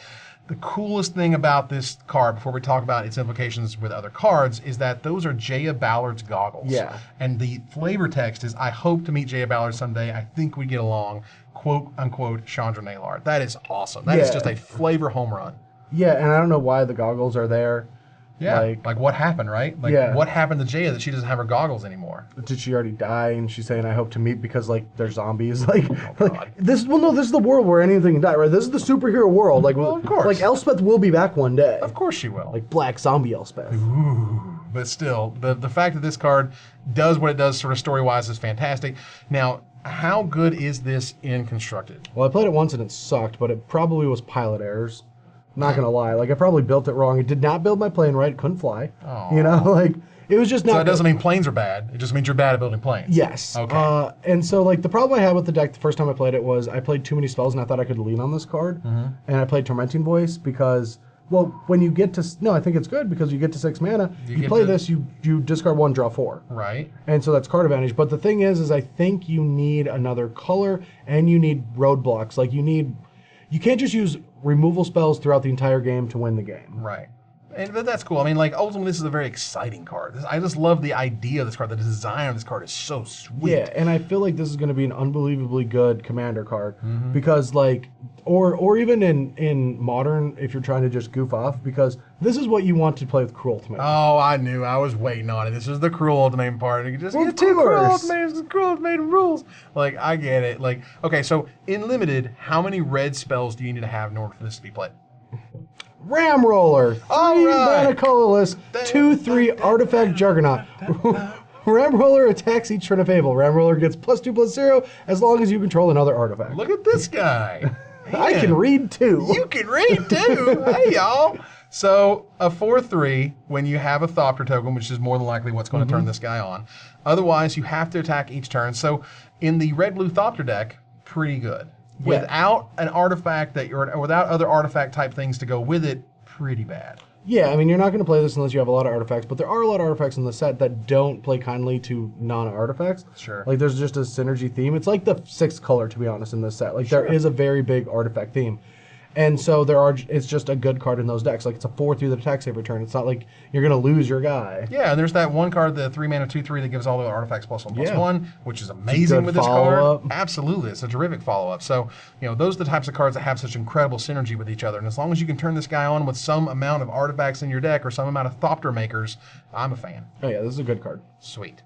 The coolest thing about this card, before we talk about its implications with other cards, is that those are Jaya Ballard's goggles. Yeah. And the flavor text is, I hope to meet Jaya Ballard someday. I think we get along. Quote, unquote, Chandra Naylor. That is awesome. That is just a flavor home run. Yeah, and I don't know why the goggles are there. Yeah, like what happened, right? Like, what happened to Jaya that she doesn't have her goggles anymore? Did she already die? And she's saying, "I hope to meet," because like they're zombies. Like, God. This. Well, no, this is the world where anything can die, right? This is the superhero world. Like, well, of course. Like Elspeth will be back one day. Of course she will. Like Black Zombie Elspeth. Ooh, but still, the fact that this card does what it does, sort of story-wise, is fantastic. Now, how good is this in Constructed? Well, I played it once and it sucked, but it probably was pilot errors. Not gonna lie, like I probably built it wrong. It did not build my plane right. It couldn't fly. Aww. You know, like it was just not. So that doesn't mean planes are bad. It just means you're bad at building planes. Yes. Okay. And so like the problem I had with the deck the first time I played it was I played too many spells and I thought I could lean on this card, and I played Tormenting Voice because, well, when you get to I think it's good because you get to 6 mana. You play this, you discard 1, draw 4. Right. And so that's card advantage. But the thing is I think you need another color and you need roadblocks. Like you can't just use removal spells throughout the entire game to win the game. Right. But that's cool. I mean, like, ultimately, this is a very exciting card. I just love the idea of this card. The design of this card is so sweet. Yeah, and I feel like this is going to be an unbelievably good commander card because, like, or even in modern, if you're trying to just goof off, because this is what you want to play with Cruel Ultimatum. Oh, I knew. I was waiting on it. This is the Cruel Ultimatum part. You just Well, get 2 Cruel course. Ultimatums, Cruel Ultimatum rules. Like, I get it. Like, okay, so in Limited, how many red spells do you need to have in order for this to be played? Ram Roller, 3 right. mana colorless, 2/3 artifact Juggernaut. Ram Roller attacks each turn of Fable. Ram Roller gets +2/+0 as long as you control another artifact. Look at this guy. I can read too. You can read too. Hey, y'all. So a 4/3 when you have a Thopter token, which is more than likely what's going to turn this guy on. Otherwise, you have to attack each turn. So in the red-blue Thopter deck, pretty good. Yeah. Without an artifact or without other artifact type things to go with it, pretty bad. Yeah, I mean, you're not going to play this unless you have a lot of artifacts, but there are a lot of artifacts in the set that don't play kindly to non-artifacts. Sure. Like, there's just a synergy theme. It's like the 6th color, to be honest, in this set. Like, there is a very big artifact theme. And so it's just a good card in those decks. Like, it's a 4/3 that attacks every turn. It's not like you're going to lose your guy. Yeah, and there's that one card, the 3 mana 2/3 that gives all the artifacts +1/+1, which is amazing good with this card. follow-up. Absolutely, it's a terrific follow-up. So, those are the types of cards that have such incredible synergy with each other. And as long as you can turn this guy on with some amount of artifacts in your deck or some amount of Thopter makers, I'm a fan. Oh, yeah, this is a good card. Sweet.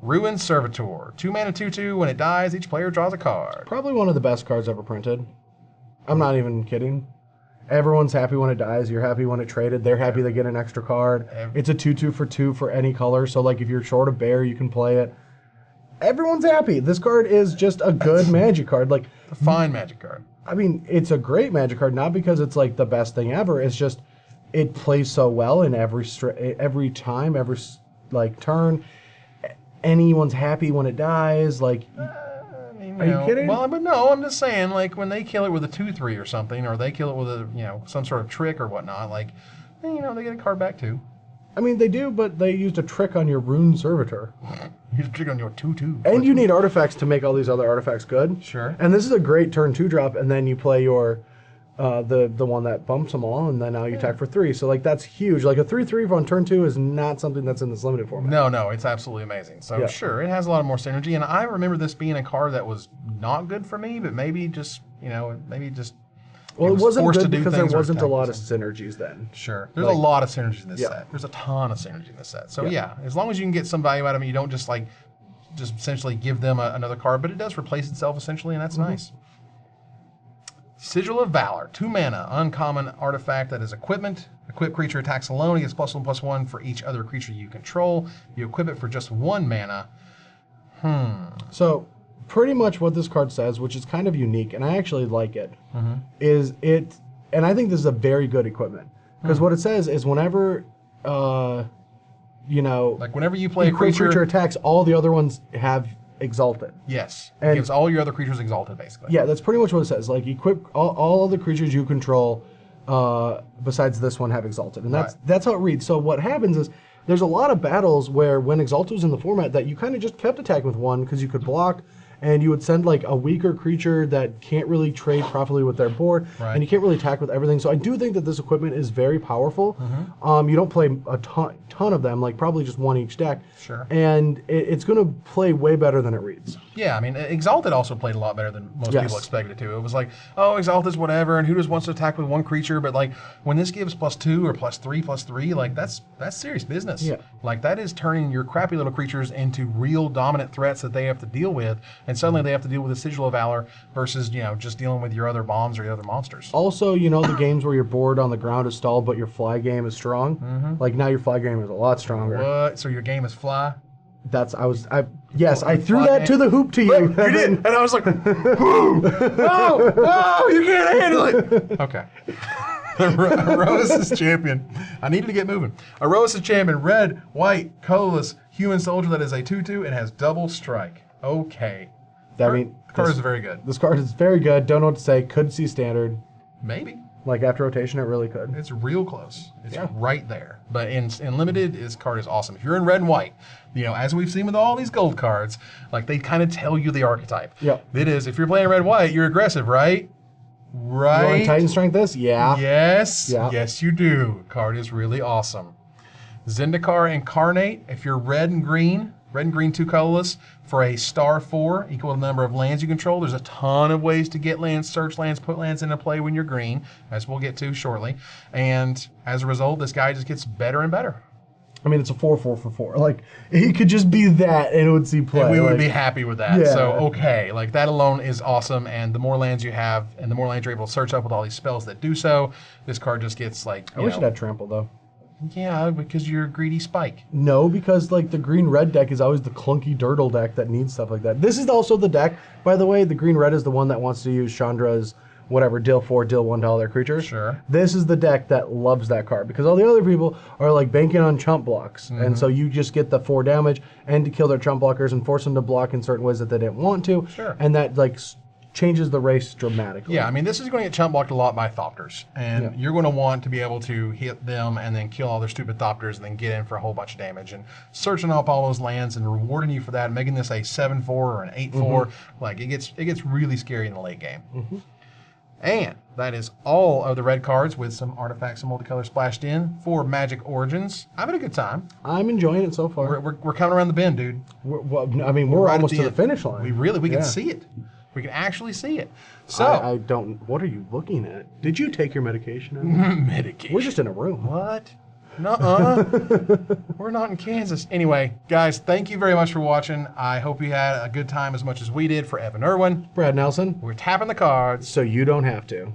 Ruined Servitor. 2 mana 2/2. When it dies, each player draws a card. Probably one of the best cards ever printed. I'm not even kidding. Everyone's happy when it dies. You're happy when it traded. They're happy they get an extra card. It's a 2/2 for 2 for any color. So, like, if you're short a bear, you can play it. Everyone's happy. This card is just a good Magic card. Like, A fine Magic card. I mean, it's a great Magic card, not because it's, like, the best thing ever. It's just, it plays so well in every time, every, like, turn. Anyone's happy when it dies. Like... Are you kidding? Well, but no, I'm just saying, like, when they kill it with a 2/3 or something, or they kill it with a, some sort of trick or whatnot, like, they get a card back too. I mean, they do, but they used a trick on your Rune Servitor. You trick on your 2/2. And you need artifacts to make all these other artifacts good. Sure. And this is a great turn 2 drop, and then you play your the one that bumps them all, and then now you attack for 3. So like that's huge. Like a 3/3 on turn 2 is not something that's in this limited format. No, it's absolutely amazing. So Yeah. sure, it has a lot of more synergy, and I remember this being a card that was not good for me, but maybe just Well, it was wasn't forced to good do because there things or wasn't a attack lot of with synergies then. Sure. There's Like- a lot of synergy in this Yeah. set. There's a ton of synergy in this set. So Yeah. yeah, as long as you can get some value out of it, you don't just essentially give them another card, but it does replace itself essentially, and that's nice. Sigil of Valor, 2 mana, uncommon artifact that is equipment. Equipped creature attacks alone. It gets +1/+1 for each other creature you control. You equip it for just 1 mana. So pretty much what this card says, which is kind of unique, and I actually like it, is it, and I think this is a very good equipment. Because what it says is whenever, Like whenever you play a equipped creature, creature attacks, all the other ones have Exalted. yes, it And- gives all your other creatures exalted, basically. Yeah, that's pretty much what it says. Like equip all of the creatures you control, besides this one, have Exalted, and that's how it reads. So what happens is there's a lot of battles where when Exalted was in the format that you kind of just kept attacking with 1 because you could block, and you would send like a weaker creature that can't really trade properly with their board, Right. and you can't really attack with everything. So I do think that this equipment is very powerful. You don't play a ton of them, like probably just 1 each deck. Sure. And it's going to play way better than it reads. Yeah, I mean, Exalted also played a lot better than most Yes. people expected it to. It was like, oh, Exalted's whatever, and who just wants to attack with 1 creature? But like, when this gives +2 or +3/+3, like that's serious business. Yeah. Like that is turning your crappy little creatures into real dominant threats that they have to deal with, and suddenly they have to deal with a Sigil of Valor versus just dealing with your other bombs or your other monsters. Also, the games where your board on the ground is stalled, but your fly game is strong. Like now, your fly game is a lot stronger. What? So your game is fly? Yes, I threw Fly that game? to the hoop to you. You did, and I was like, "Whoo! No, you can't handle it." Okay. Aroa's champion. I needed to get moving. Aroa's champion, red, white, colorless, human soldier that is a 2/2 and has double strike. Okay. I mean, the card is very good. This card is very good. Don't know what to say. Could see standard. Maybe. Like after rotation, it really could. It's real close. It's Yeah. right there. But in limited, this card is awesome. If you're in red and white, as we've seen with all these gold cards, like they kind of tell you the archetype. Yep. It is, if you're playing red white, you're aggressive, right? You Right. want Titan Strength this? Yeah. Yes. Yeah. Yes, you do. Card is really awesome. Zendikar Incarnate. If you're red and green 2 colorless for a *4 equal to the number of lands you control. There's a ton of ways to get lands, search lands, put lands into play when you're green, as we'll get to shortly. And as a result, this guy just gets better and better. I mean, it's a 4/4 for 4. Like he could just be that, and it would see play. And we would like, be happy with that. Yeah. So, okay, like that alone is awesome. And the more lands you have, and the more lands you're able to search up with all these spells that do so, this card just gets like. I wish it had trample though. Yeah, because you're a greedy spike. No, because like the green-red deck is always the clunky Dirtle deck that needs stuff like that. This is also the deck, by the way. The green-red is the one that wants to use Chandra's whatever deal 4, deal 1 to all their creatures. Sure. This is the deck that loves that card because all the other people are like banking on chump blocks, and so you just get the 4 damage and to kill their chump blockers and force them to block in certain ways that they didn't want to. Sure. And that like changes the race dramatically. Yeah, I mean, this is going to get chump blocked a lot by Thopters. And you're going to want to be able to hit them and then kill all their stupid Thopters and then get in for a whole bunch of damage. And searching up all those lands and rewarding you for that, making this a 7/4 or an 8/4, like it gets really scary in the late game. And that is all of the red cards with some artifacts and multicolor splashed in for Magic Origins. I'm having a good time. I'm enjoying it so far. We're coming around the bend, dude. We're Right at almost to the end. finish line. We can Yeah. see it. We can actually see it. So, I don't. What are you looking at? Did you take your medication? medication. We're just in a room. What? Nuh-uh. We're not in Kansas. Anyway, guys, thank you very much for watching. I hope you had a good time as much as we did. For Evan Irwin, Brad Nelson, we're tapping the cards. so you don't have to.